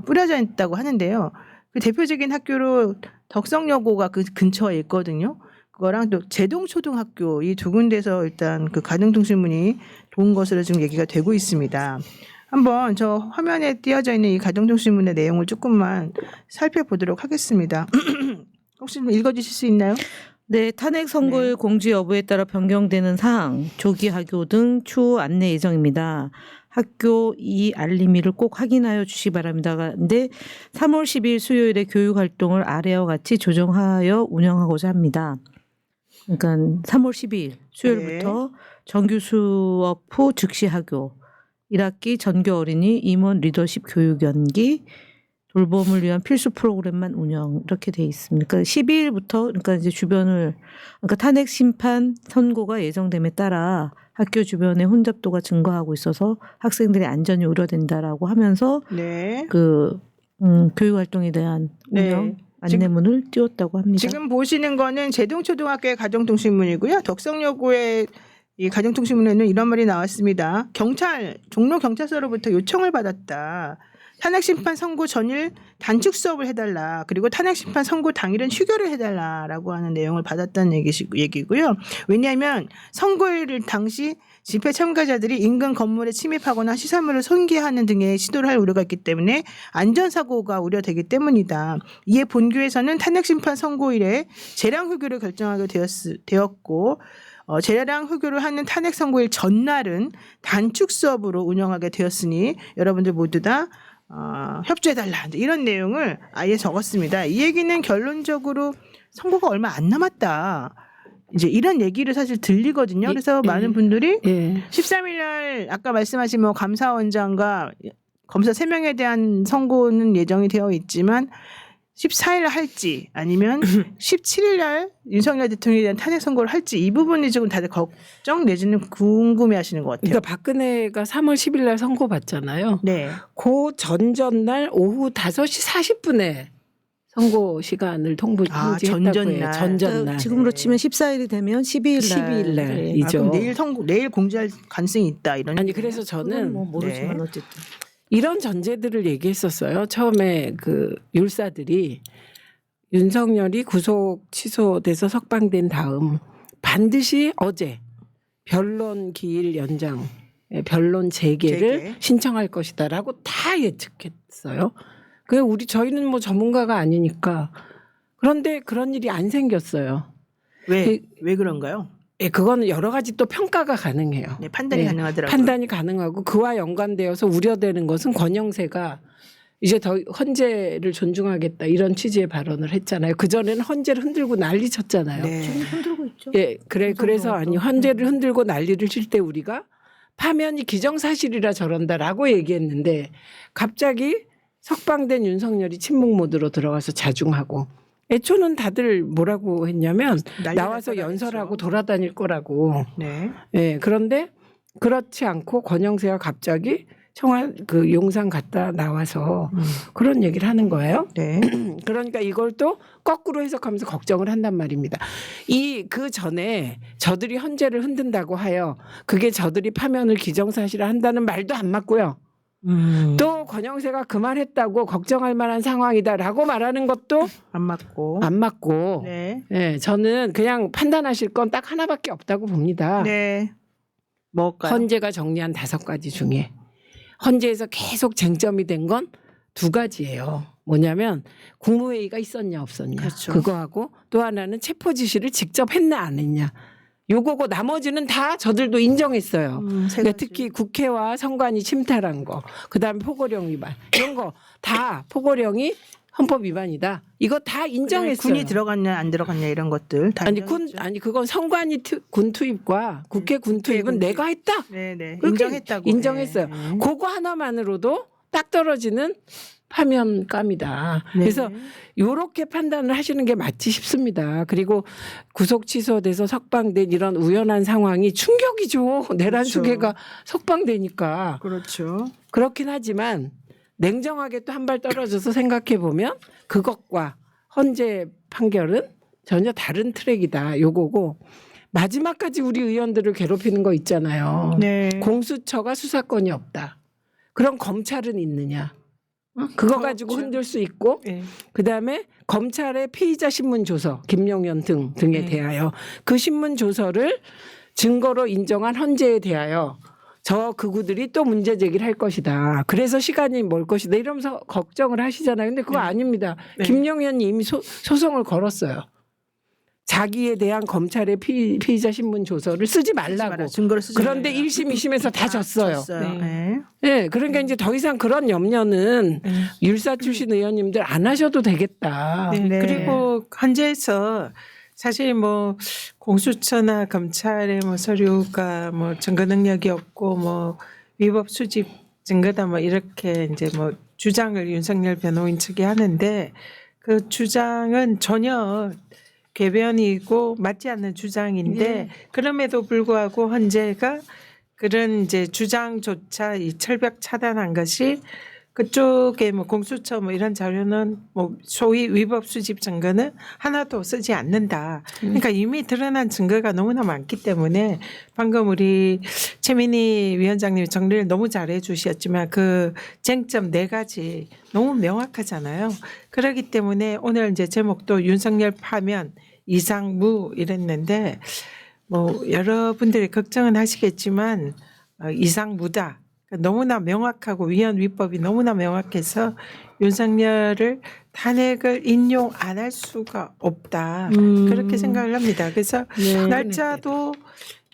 뿌려져 있다고 하는데요. 그 대표적인 학교로 덕성여고가 그 근처에 있거든요. 그거랑 또 제동초등학교 이 두 군데서 일단 그 가정통신문이 도운 것으로 지금 얘기가 되고 있습니다. 한번 저 화면에 띄어져 있는 이 가정통신문의 내용을 조금만 살펴보도록 하겠습니다. 혹시 좀 읽어주실 수 있나요? 네, 탄핵 선고일 공지 여부에 따라 변경되는 사항, 조기 하교 등 추후 안내 예정입니다. 학교 이 알림이를 꼭 확인하여 주시기 바랍니다. 근데 3월 10일 수요일에 교육 활동을 아래와 같이 조정하여 운영하고자 합니다. 그러니까 3월 12일 수요일부터 정규 수업 후 즉시 하교, 1학기 전교 어린이 임원 리더십 교육 연기, 돌봄을 위한 필수 프로그램만 운영 이렇게 돼 있습니다. 그러니까 12일부터 그러니까 이제 그러니까 탄핵 심판 선고가 예정됨에 따라 학교 주변의 혼잡도가 증가하고 있어서 학생들의 안전이 우려된다라고 하면서 네. 그 교육 활동에 대한 운영 안내문을 띄웠다고 합니다. 지금 보시는 거는 제동초등학교의 가정통신문이고요. 덕성여고의 이 가정통신문에는 이런 말이 나왔습니다. 종로 경찰서로부터 요청을 받았다. 탄핵심판 선고 전일 단축 수업을 해달라. 그리고 탄핵심판 선고 당일은 휴교를 해달라라고 하는 내용을 받았다는 얘기고요. 왜냐하면 선고일 당시 집회 참가자들이 인근 건물에 침입하거나 시설물을 손괴하는 등의 시도를 할 우려가 있기 때문에 안전사고가 우려되기 때문이다. 이에 본교에서는 탄핵심판 선고일에 재량 휴교를 결정하게 되었고 재량 휴교를 하는 탄핵 선고일 전날은 단축 수업으로 운영하게 되었으니 여러분들 모두 다 협조해달라 이런 내용을 아예 적었습니다. 이 얘기는 결론적으로 선고가 얼마 안 남았다. 이제 이런 얘기를 사실 들리거든요. 그래서 많은 분들이 13일 날 아까 말씀하신 뭐 감사원장과 검사 3명에 대한 선고는 예정이 되어 있지만 14일 할지 아니면 17일 날 윤석열 대통령에 대한 탄핵 선고를 할지 이 부분이 지금 다들 걱정 내지는 궁금해하시는 것 같아요. 그러니까 박근혜가 3월 10일 날 선고받잖아요. 네. 그 전전날 오후 5시 40분에 선고 시간을 통지했다고 전전날. 해요. 전전날. 지금으로 치면 14일이 되면 12일 날. 12일 날. 네. 이죠. 그럼 내일 공지할 가능성이 있다 이런. 아니 그래서 저는 뭐 모르지만 네. 어쨌든. 이런 전제들을 얘기했었어요. 처음에 그 율사들이 윤석열이 구속 취소돼서 석방된 다음 반드시 어제 변론 기일 연장, 변론 재개를 재개. 신청할 것이다라고 다 예측했어요. 저희는 뭐 전문가가 아니니까. 그런데 그런 일이 안 생겼어요. 왜 그런가요? 예, 그거는 여러 가지 또 평가가 가능해요. 네, 판단이 네, 가능하더라고요. 판단이 가능하고 그와 연관되어서 우려되는 것은 권영세가 이제 더 헌재를 존중하겠다 이런 취지의 발언을 했잖아요. 그 전에는 헌재를 흔들고 난리 쳤잖아요. 네. 지금 흔들고 있죠. 예, 그래서 아니 헌재를 흔들고 난리를 칠 때 우리가 파면이 기정사실이라 저런다라고 얘기했는데 갑자기 석방된 윤석열이 침묵 모드로 들어가서 자중하고. 애초는 다들 뭐라고 했냐면 나와서 연설하고 돌아다닐 거라고. 네. 예, 그런데 그렇지 않고 권영세가 갑자기 그 용산 갔다 나와서 그런 얘기를 하는 거예요. 네. 그러니까 이걸 또 거꾸로 해석하면서 걱정을 한단 말입니다. 그 전에 저들이 헌재를 흔든다고 하여 그게 저들이 파면을 기정사실화 한다는 말도 안 맞고요. 또 권영세가 그 말 했다고 걱정할 만한 상황이다라고 말하는 것도 안 맞고. 안 맞고. 네. 예, 저는 그냥 판단하실 건 딱 하나밖에 없다고 봅니다. 네. 뭘까요? 헌재가 정리한 5가지 중에 헌재에서 계속 쟁점이 된 건 2가지예요. 뭐냐면 국무회의가 있었냐 없었냐. 그렇죠. 그거하고 또 하나는 체포 지시를 직접 했나 안 했냐. 요거고 나머지는 다 저들도 인정했어요. 세 그러니까 가지. 특히 국회와 선관위 침탈한 거, 그다음에 포고령 위반 이런 거 다 포고령이 헌법 위반이다. 이거 다 인정했어요. 군이 들어갔냐 안 들어갔냐 이런 것들 다 인정했죠. 그건 선관위 군 투입과 국회 군 투입은 군 내가 했다. 네네. 그렇게 인정했다고. 인정했어요. 네. 그거 하나만으로도 딱 떨어지는 파면감이다. 네. 그래서 요렇게 판단을 하시는 게 맞지 싶습니다. 그리고 구속 취소돼서 석방된 이런 우연한 상황이 충격이죠. 내란 수계가 석방되니까. 그렇죠. 그렇긴 하지만 냉정하게 또 한 발 떨어져서 생각해 보면 그것과 헌재 판결은 전혀 다른 트랙이다. 요거고 마지막까지 우리 의원들을 괴롭히는 거 있잖아요. 네. 공수처가 수사권이 없다. 그럼 검찰은 있느냐? 그거 가지고 그렇죠. 흔들 수 있고 네. 그다음에 검찰의 피의자 신문 조서 김용현 등에 네. 대하여 그 신문 조서를 증거로 인정한 헌재에 대하여 저 극우들이 또 문제 제기를 할 것이다. 그래서 시간이 멀 것이다. 이러면서 걱정을 하시잖아요. 근데 그거 네. 아닙니다. 네. 김용현이 이미 소송을 걸었어요. 자기에 대한 검찰의 피의자 신문 조서를 쓰지 말라고. 증거를 쓰지 그런데 말라. 1심, 2심에서 다 졌어요. 네. 네. 네, 그러니까 이제 더 이상 그런 염려는 네. 율사 출신 의원님들 안 하셔도 되겠다. 네. 네. 그리고 헌재에서 사실 뭐 공수처나 검찰의 뭐 서류가 뭐 증거 능력이 없고 뭐 위법 수집 증거다 뭐 이렇게 이제 뭐 주장을 윤석열 변호인 측이 하는데 그 주장은 전혀 궤변이고 맞지 않는 주장인데 네. 그럼에도 불구하고 헌재가 그런 이제 주장조차 이 철벽 차단한 것이 그쪽에 뭐 공수처 뭐 이런 자료는 뭐 소위 위법 수집 증거는 하나도 쓰지 않는다. 그러니까 이미 드러난 증거가 너무나 많기 때문에 방금 우리 최민희 위원장님이 정리를 너무 잘해 주셨지만 그 쟁점 4가지 너무 명확하잖아요. 그렇기 때문에 오늘 이제 제목도 윤석열 파면 이상무 이랬는데 뭐 여러분들이 걱정은 하시겠지만 이상무다. 너무나 명확하고 위헌 위법이 너무나 명확해서 윤석열을 탄핵을 인용 안 할 수가 없다. 그렇게 생각을 합니다. 그래서 네. 날짜도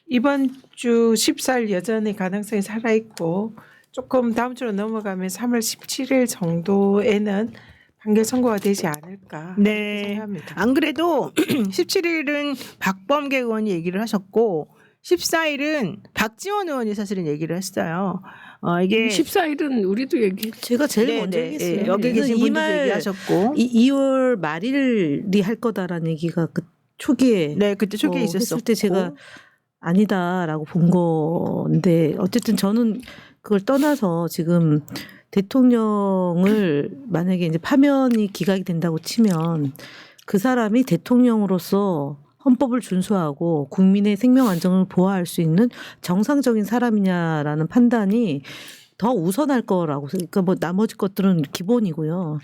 이번 주 14일 여전히 가능성이 살아있고 조금 다음 주로 넘어가면 3월 17일 정도에는 판결 선고가 되지 않을까 네. 생각합니다. 안 그래도 17일은 박범계 의원이 얘기를 하셨고 14일은 박지원 의원이 사실은 얘기를 했어요. 이게 14일은 우리도 얘기했죠. 제가 제일 네, 먼저 네, 얘기했어요. 예, 여기 그래서 계신 이 분들도 말 얘기하셨고, 2월 말일이 할 거다라는 얘기가 그 초기에 네, 그때 초기에 있었었고, 했을 때 제가 아니다라고 본 건데 어쨌든 저는 그걸 떠나서 지금 대통령을 만약에 이제 파면이 기각이 된다고 치면 그 사람이 대통령으로서 헌법을 준수하고 국민의 생명 안정을 보호할 수 있는 정상적인 사람이냐라는 판단이 더 우선할 거라고. 그러니까 뭐 나머지 것들은 기본이고요.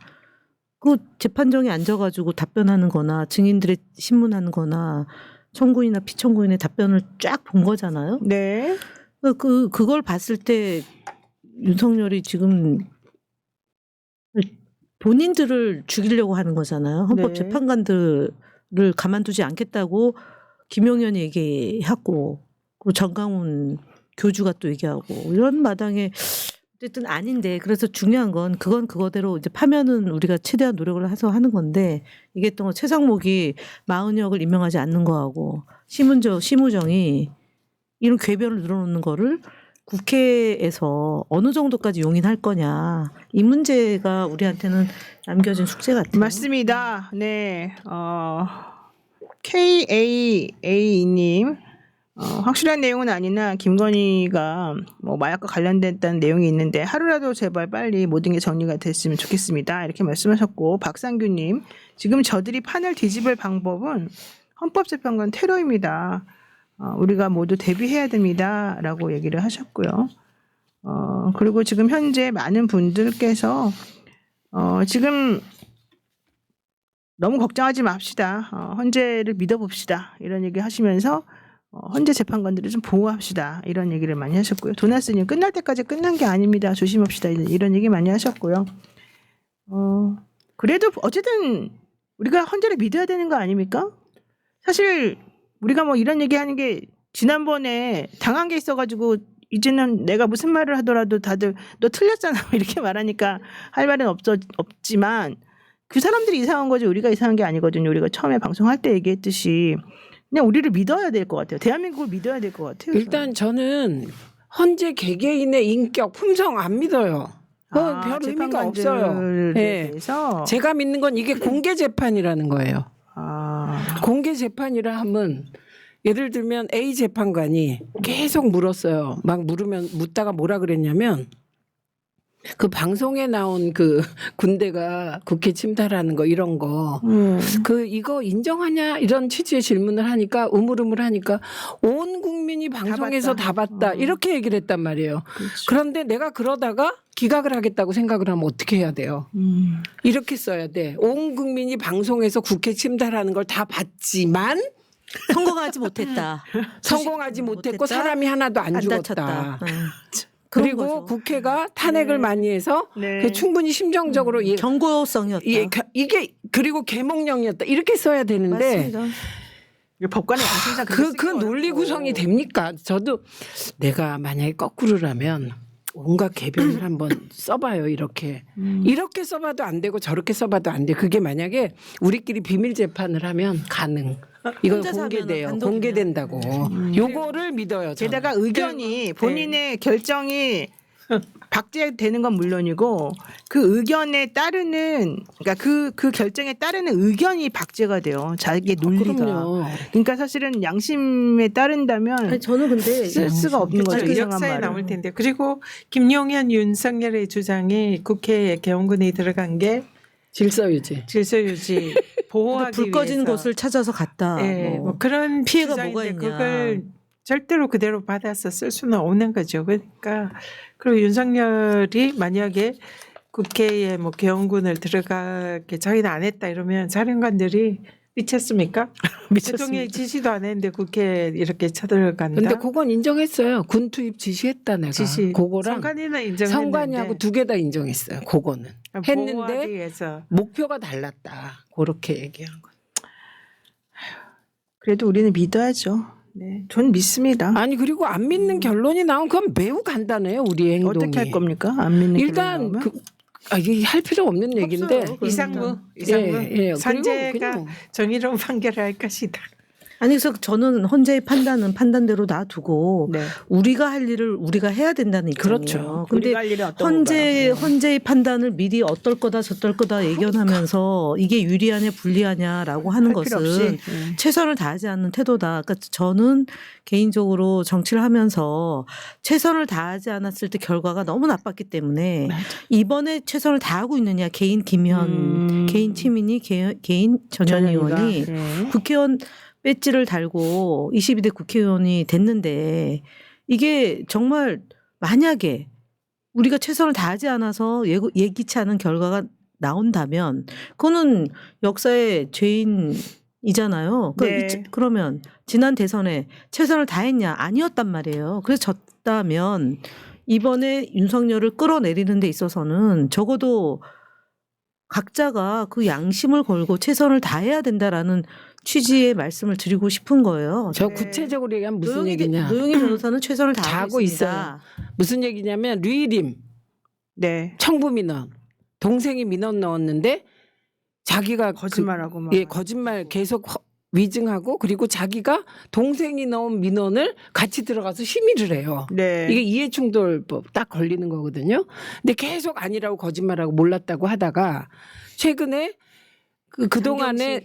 그 재판정에 앉아가지고 답변하는 거나 증인들의 신문하는 거나 청구인이나 피청구인의 답변을 쫙 본 거잖아요. 네, 그걸 봤을 때 윤석열이 지금 본인들을 죽이려고 하는 거잖아요. 헌법 네. 재판관들을 가만두지 않겠다고 김용현이 얘기하고 그리고 정강훈 교주가 또 얘기하고 이런 마당에 어쨌든 아닌데 그래서 중요한 건 그건 그거대로 이제 파면은 우리가 최대한 노력을 해서 하는 건데 이게 또 최상목이 마은혁을 임명하지 않는 거하고 심우정이 이런 궤변을 늘어놓는 거를 국회에서 어느 정도까지 용인할 거냐 이 문제가 우리한테는 남겨진 숙제 같아요. 맞습니다. 네, KAA님. 확실한 내용은 아니나 김건희가 뭐 마약과 관련됐다는 내용이 있는데 하루라도 제발 빨리 모든 게 정리가 됐으면 좋겠습니다. 이렇게 말씀하셨고, 박상규님, 지금 저들이 판을 뒤집을 방법은 헌법재판관 테러입니다. 우리가 모두 대비해야 됩니다라고 얘기를 하셨고요. 그리고 지금 현재 많은 분들께서 지금 너무 걱정하지 맙시다. 헌재를 믿어봅시다. 이런 얘기 하시면서 헌재 재판관들을 좀 보호합시다. 이런 얘기를 많이 하셨고요. 도나스님, 끝날 때까지 끝난 게 아닙니다. 조심합시다. 이런 얘기 많이 하셨고요. 그래도 어쨌든 우리가 헌재를 믿어야 되는 거 아닙니까? 사실 우리가 뭐 이런 얘기하는 게 지난번에 당한 게 있어가지고 이제는 내가 무슨 말을 하더라도 다들 너 틀렸잖아 이렇게 말하니까 할 말은 없지만 그 사람들이 이상한 거지 우리가 이상한 게 아니거든요. 우리가 처음에 방송할 때 얘기했듯이 그냥 우리를 믿어야 될 것 같아요. 대한민국을 믿어야 될 것 같아요. 일단 저는 헌재 개개인의 인격, 품성 안 믿어요. 그건 별 의미가 없어요. 네. 대해서 제가 믿는 건 이게 공개 재판이라는 거예요. 공개 재판이라 하면 예를 들면 A 재판관이 계속 물었어요. 막 묻다가 뭐라 그랬냐면 그 방송에 나온 그 군대가 국회 침탈하는 거 이런 거 이거 인정하냐 이런 취지의 질문을 하니까 우물우물하니까 온 국민이 방송에서 다 봤다 이렇게 얘기를 했단 말이에요. 그렇죠. 그런데 내가 그러다가 기각을 하겠다고 생각을 하면 어떻게 해야 돼요? 이렇게 써야 돼. 온 국민이 방송에서 국회 침탈하는 걸 다 봤지만 성공하지 못했다. 성공하지 못했고 사람이 하나도 안 죽었다. 다쳤다. 그리고 국회가 탄핵을 많이 해서 네. 그 충분히 심정적으로 경고성이었다. 이게 그리고 계몽령이었다 이렇게 써야 되는데 맞습니다. 법관의 양심상 그 논리 구성이 됩니까? 저도 내가 만약에 거꾸로라면 온갖 개변을 한번 써봐요. 이렇게 써봐도 안 되고 저렇게 써봐도 안 돼. 그게 만약에 우리끼리 비밀 재판을 하면 가능. 이건 혼자서 공개돼요. 하면은 공개된다고. 요거를 믿어요. 저는. 게다가 의견이 본인의 결정이 박제되는 건 물론이고 그 의견에 따르는 그러니까 그 결정에 따르는 의견이 박제가 돼요. 자기의 논리가. 그럼요. 그러니까 사실은 양심에 따른다면 아니, 저는 근데 쓸 수가 없는 거죠. 그 이상한 역사에 말을. 남을 텐데. 그리고 김용현, 윤석열의 주장이 국회에 개헌군이 들어간 게 질서유지. 질서유지 보호하기 불 꺼진 위해서. 곳을 찾아서 갔다. 네, 뭐. 뭐 그런 피해가 주장인데 뭐가 있냐. 그걸 절대로 그대로 받아서 쓸 수는 없는 거죠. 그러니까 그리고 윤석열이 만약에 국회에 뭐 개헌군을 들어가게 자기는 안 했다 이러면 사령관들이 미쳤습니까? 대통령이 지시도 안 했는데 국회에 이렇게 쳐들어간다. 근데 그건 인정했어요. 군 투입 지시했다 내가. 지시 그거랑 성관이는 인정했는데 성관이하고 두 개 다 인정했어요. 그거는. 했는데 보호하기 위해서. 목표가 달랐다. 그렇게 얘기한 거. 그래도 우리는 믿어야죠. 네, 전 믿습니다. 아니 그리고 안 믿는 결론이 나오면 그건 매우 간단해요. 우리의 행동이. 어떻게 할 겁니까? 안 믿는 일단 결론 나오면? 이게 할 필요 없는 얘기인데 이상무 예, 예. 산재가 그리고 그냥 정의로운 판결을 할 것이다. 아니 그래서 저는 헌재의 판단은 판단대로 놔두고 네. 우리가 할 일을 우리가 해야 된다는 입장이에요. 그렇죠. 근데 우리가 할 일은 어떤 건가요? 헌재의 판단을 미리 어떨 거다 저떨 거다 예견하면서 이게 유리하냐 불리하냐라고 하는 할 필요 없이. 것은 최선을 다하지 않는 태도다. 그러니까 저는 개인적으로 정치를 하면서 최선을 다하지 않았을 때 결과가 너무 나빴기 때문에 이번에 최선을 다하고 있느냐 개인 김현, 개인 최민희, 개인 전현 의원이 네. 국회의원 배지를 달고 22대 국회의원이 됐는데 이게 정말 만약에 우리가 최선을 다하지 않아서 예기치 않은 결과가 나온다면 그거는 역사의 죄인이잖아요. 네. 그러면 지난 대선에 최선을 다했냐? 아니었단 말이에요. 그래서 졌다면 이번에 윤석열을 끌어내리는 데 있어서는 적어도 각자가 그 양심을 걸고 최선을 다해야 된다라는 취지의 말씀을 드리고 싶은 거예요. 저 구체적으로 얘기하면 무슨 얘기냐. 노영희 변호사는 최선을 다하고 자고 있습니다. 있어요. 무슨 얘기냐면 류일임 네. 청부 민원 동생이 민원 넣었는데 자기가 거짓말하고 막. 거짓말 계속 위증하고 그리고 자기가 동생이 넣은 민원을 같이 들어가서 심의를 해요. 네. 이게 이해충돌법 딱 걸리는 거거든요. 근데 계속 아니라고 거짓말하고 몰랐다고 하다가 최근에 그동안에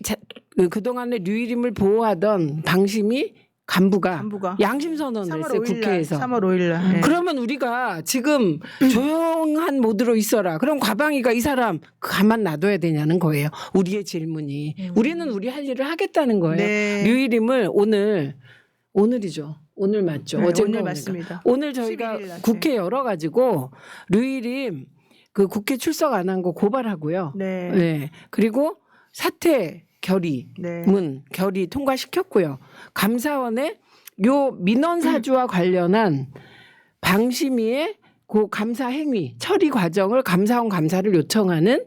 류일임을 보호하던 방심이 간부가 양심 선언을 했어요. 국회에서. 3월 5일 날. 네. 그러면 우리가 지금 조용한 모드로 있어라. 그럼 과방위가 이 사람 가만 놔둬야 되냐는 거예요. 우리의 질문이. 우리는 우리 할 일을 하겠다는 거예요. 네. 류일임을 오늘이죠. 오늘 맞죠. 네, 어제가 오늘 오늘인가. 맞습니다. 오늘 저희가 11일 날. 국회 열어가지고 류일임 그 국회 출석 안 한 거 고발하고요. 네. 네. 그리고 사퇴 결의 네. 문 결의 통과시켰고요. 감사원에 요 민원 사주와 관련한 방심위의 그 감사 행위 처리 과정을 감사원 감사를 요청하는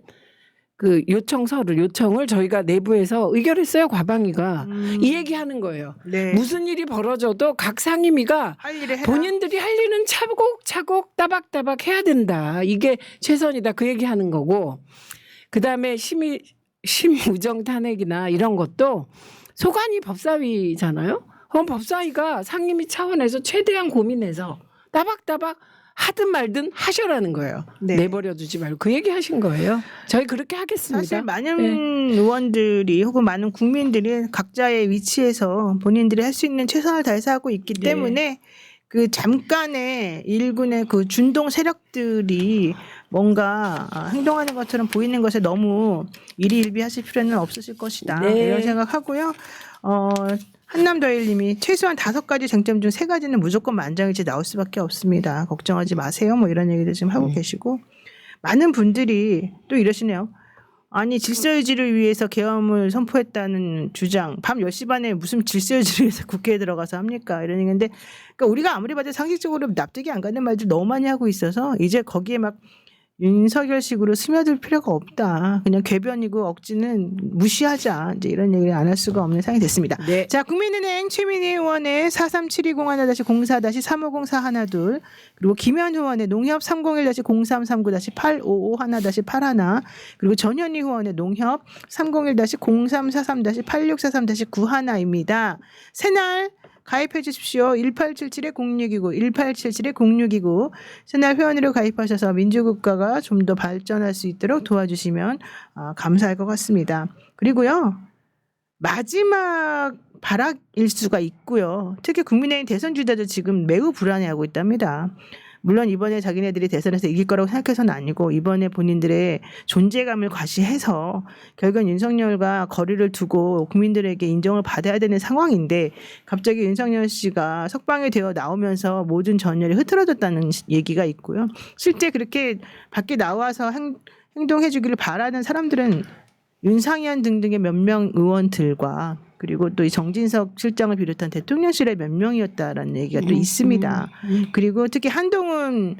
그 요청을 저희가 내부에서 의결했어요. 과방위가 이 얘기하는 거예요. 네. 무슨 일이 벌어져도 각 상임위가 할 일을 해라. 본인들이 할 일은 차곡차곡 따박따박 해야 된다. 이게 최선이다. 그 얘기하는 거고. 그다음에 심우정 탄핵이나 이런 것도 소관이 법사위잖아요. 그럼 법사위가 상임위 차원에서 최대한 고민해서 따박따박 하든 말든 하셔라는 거예요. 네. 내버려 두지 말고 그 얘기 하신 거예요. 저희 그렇게 하겠습니다. 사실 많은 네. 의원들이 혹은 많은 국민들이 각자의 위치에서 본인들이 할 수 있는 최선을 다해서 하고 있기 네. 때문에 그 잠깐의 일군의 그 준동 세력들이 뭔가 행동하는 것처럼 보이는 것에 너무 일희일비하실 필요는 없으실 것이다. 네. 이런 생각하고요. 한남더일님이 최소한 5가지 쟁점 중 3가지는 무조건 만장일치 나올 수밖에 없습니다. 걱정하지 마세요. 뭐 이런 얘기도 지금 하고 계시고 많은 분들이 또 이러시네요. 아니 질서유지를 위해서 계엄을 선포했다는 주장 밤 10시 반에 무슨 질서유지를 위해서 국회에 들어가서 합니까? 이런 얘기인데 그러니까 우리가 아무리 봐도 상식적으로 납득이 안 가는 말들 너무 많이 하고 있어서 이제 거기에 막 윤석열식으로 스며들 필요가 없다. 그냥 궤변이고 억지는 무시하자. 이제 이런 얘기를 안 할 수가 없는 상황이 됐습니다. 네. 자, 국민은행 최민희 의원의 43720-04-4554112 그리고 김현 의원의 농협 301-0339-8551-81 그리고 전현희 의원의 농협 301-0343-8643-91입니다. 새날 가입해 주십시오. 1877-0629, 1877-0629 새날 회원으로 가입하셔서 민주국가가 좀 더 발전할 수 있도록 도와주시면 감사할 것 같습니다. 그리고요. 마지막 발악일 수가 있고요. 특히 국민의힘 대선 주자들 지금 매우 불안해하고 있답니다. 물론 이번에 자기네들이 대선에서 이길 거라고 생각해서는 아니고 이번에 본인들의 존재감을 과시해서 결국은 윤석열과 거리를 두고 국민들에게 인정을 받아야 되는 상황인데 갑자기 윤석열 씨가 석방이 되어 나오면서 모든 전열이 흐트러졌다는 얘기가 있고요. 실제 그렇게 밖에 나와서 행동해 주기를 바라는 사람들은 윤상현 등등의 몇 명 의원들과 그리고 또 이 정진석 실장을 비롯한 대통령실의 몇 명이었다라는 얘기가 또 있습니다. 그리고 특히 한동훈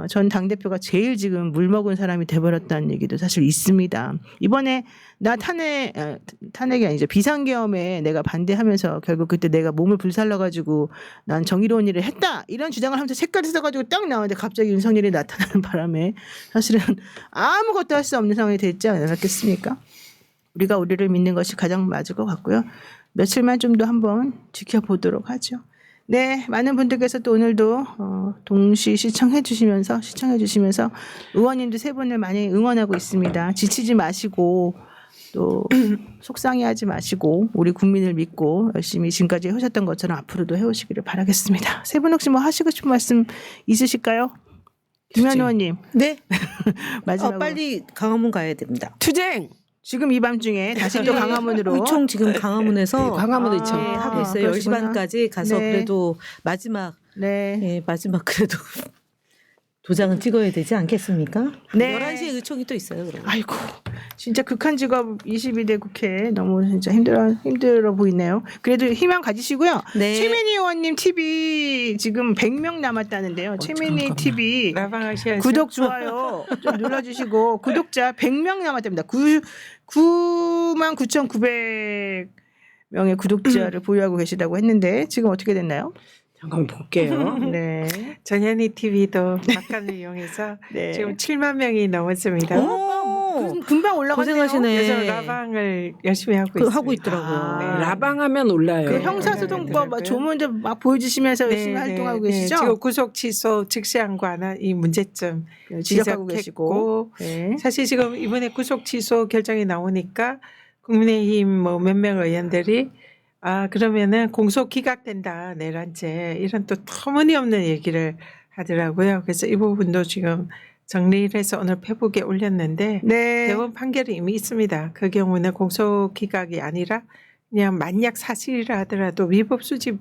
전 당대표가 제일 지금 물먹은 사람이 돼버렸다는 얘기도 사실 있습니다. 이번에 나 탄핵이 아니죠. 비상계엄에 내가 반대하면서 결국 그때 내가 몸을 불살라가지고 난 정의로운 일을 했다. 이런 주장을 하면서 책까지 써가지고 딱 나오는데 갑자기 윤석열이 나타나는 바람에 사실은 아무것도 할 수 없는 상황이 됐지 않았겠습니까? 우리가 우리를 믿는 것이 가장 맞을 것 같고요. 며칠만 좀 더 한번 지켜보도록 하죠. 네, 많은 분들께서 또 오늘도 동시 시청해 주시면서 의원님들 세 분을 많이 응원하고 있습니다. 지치지 마시고 또 속상해하지 마시고 우리 국민을 믿고 열심히 지금까지 해오셨던 것처럼 앞으로도 해오시기를 바라겠습니다. 세 분 혹시 뭐 하시고 싶은 말씀 있으실까요? 김현 의원님. 네. 마지막으로. 빨리 강화문 가야 됩니다. 투쟁. 지금 이 밤중에 다시 또 강화문으로 의총 지금 강화문에서 네, 강화문 의총. 네, 하고 아, 있어요. 10시 그러시구나. 반까지 가서 네. 그래도 마지막 그래도 도장은 찍어야 되지 않겠습니까? 네. 11시에 의총이 또 있어요. 그럼. 아이고 진짜 극한 직업 22대 국회 너무 진짜 힘들어 보이네요. 그래도 희망 가지시고요. 네. 최민희 의원님 TV 지금 100명 남았다는데요. 최민희 잠깐만. TV 라방하셔야죠. 구독 좋아요 좀 눌러주시고 구독자 100명 남았답니다. 99,900명의 구독자를 보유하고 계시다고 했는데 지금 어떻게 됐나요? 잠깐 볼게요. 네. 전현희 TV도 막간을 이용해서 네. 지금 7만 명이 넘었습니다. 오, 금방 올라갔네요. 고생하시네. 그래서 라방을 열심히 하고 그 있습니다. 하고 있더라고요. 아. 네, 라방하면 올라요. 그 네. 형사소송법 네. 조문도 막 보여주시면서 열심히 활동하고 계시죠? 지금 구속 취소 즉시한 관한 이 문제점 네, 지적하고 계시고. 지적했고 네. 사실 지금 이번에 구속 취소 결정이 나오니까 국민의힘 뭐 몇 명 의원들이 그러면은 공소 기각된다 내란죄 이런 또 터무니없는 얘기를 하더라고요. 그래서 이 부분도 지금 정리를 해서 오늘 페북에 올렸는데 네. 대법원 판결이 이미 있습니다. 그 경우는 공소 기각이 아니라 그냥 만약 사실이라 하더라도 위법 수집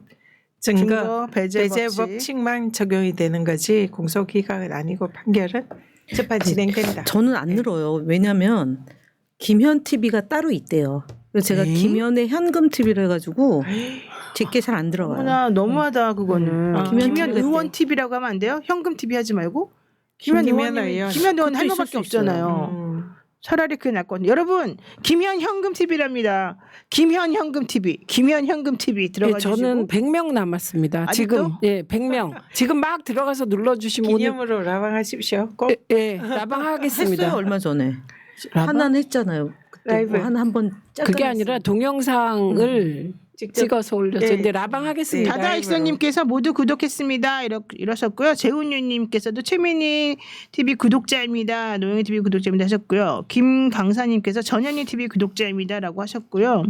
증거 배제 배제 법칙만 적용이 되는 거지 공소 기각은 아니고 판결은 재판 진행된다. 저는 안 늘어요. 왜냐하면 김현 TV가 따로 있대요. 그래서 제가 네? 김현의 현금 TV를 해가지고 제게 잘 안 들어가요. 어머나 너무하다 그거는. 김현 김현 TV 의원 같아. TV라고 하면 안 돼요? 현금 TV 하지 말고. 김현 김현 의원. 의원 한 그것도 명밖에 있을 수 없잖아요. 차라리 그게 낫거든요. 여러분 김현 현금 TV랍니다. 김현 현금 TV, 김현 현금 TV 네, 들어가 주시고. 저는 100명 남았습니다. 아직도? 지금 100명. 지금 막 들어가서 눌러주시면 오늘 기념으로 라방하십시오. 꼭 라방하겠습니다. 했어요 얼마 전에 라방? 하나는 했잖아요. 그때 라이브. 뭐 한번 그게 아니라 동영상을 직접 찍어서 올렸어요. 네. 근데 라방하겠습니다. 다다익선님께서 모두 구독했습니다. 이러셨고요. 재훈유님께서도 최민희 TV 구독자입니다. 노영희 TV 구독자입니다 하셨고요. 김강사님께서 전현희 TV 구독자입니다라고 하셨고요.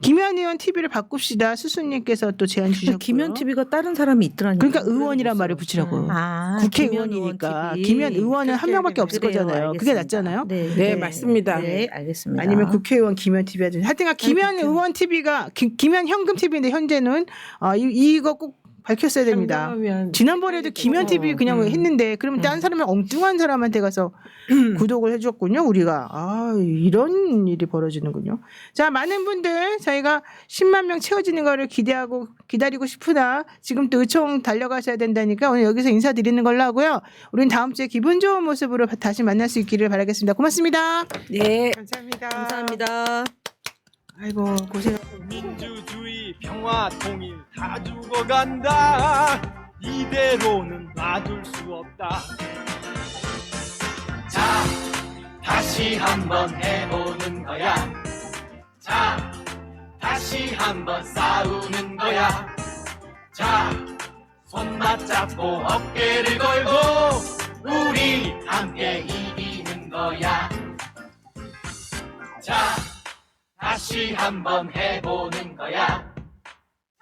김현 의원 TV를 바꿉시다. 수수님께서 또 제안 주셨고요. 김현 TV가 다른 사람이 있더라니까. 그러니까 의원이란 말을 붙이라고요. 김현 국회의원이니까 의원 TV. 김현 의원은 한 명밖에 없을 그래요, 거잖아요. 그게 알겠습니다. 낫잖아요. 네, 맞습니다. 네, 알겠습니다. 아니면 국회의원 김현 TV 하든지. 하여튼간 김현 국회의원. 의원 TV가 김현 현금 TV인데 현재는 이거 꼭 밝혔어야 됩니다. 참고하면 지난번에도 김현 TV 그냥 했는데 그러면 다른 사람은 엉뚱한 사람한테 가서 구독을 해줬군요. 우리가 이런 일이 벌어지는군요. 자, 많은 분들 저희가 10만 명 채워지는 거를 기다리고 싶으나 지금 또 의총 달려가셔야 된다니까 오늘 여기서 인사드리는 걸로 하고요. 우리는 다음 주에 기분 좋은 모습으로 다시 만날 수 있기를 바라겠습니다. 고맙습니다. 네. 감사합니다. 감사합니다. 아이고 고생. 민주주의 평화 통일 다 죽어간다 이대로는 놔둘 수 없다 자, 다시 한번 해보는 거야. 자, 다시 한번 싸우는 거야. 자, 손 맞잡고 어깨를 걸고 우리 함께 이기는 거야. 자, 다시 한번 해보는 거야.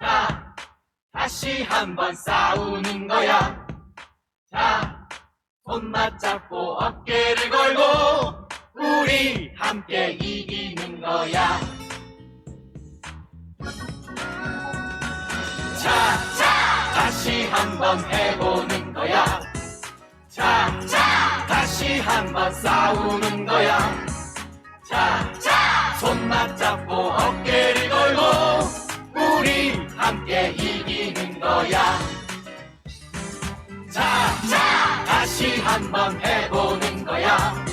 자, 다시 한번 싸우는 거야. 자, 손 맞잡고 어깨를 걸고 우리 함께 이기는 거야. 자, 다시 한번 해보는 거야. 자, 다시 한번 싸우는 거야. 자, 손 맞잡고 어깨를 걸고 우리 함께 이기는 거야. 자, 다시 한번 해보는 거야.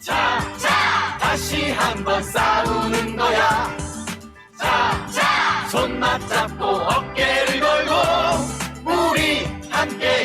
자, 다시 한번 싸우는 거야. 자, 손 맞잡고 어깨를 걸고 우리 함께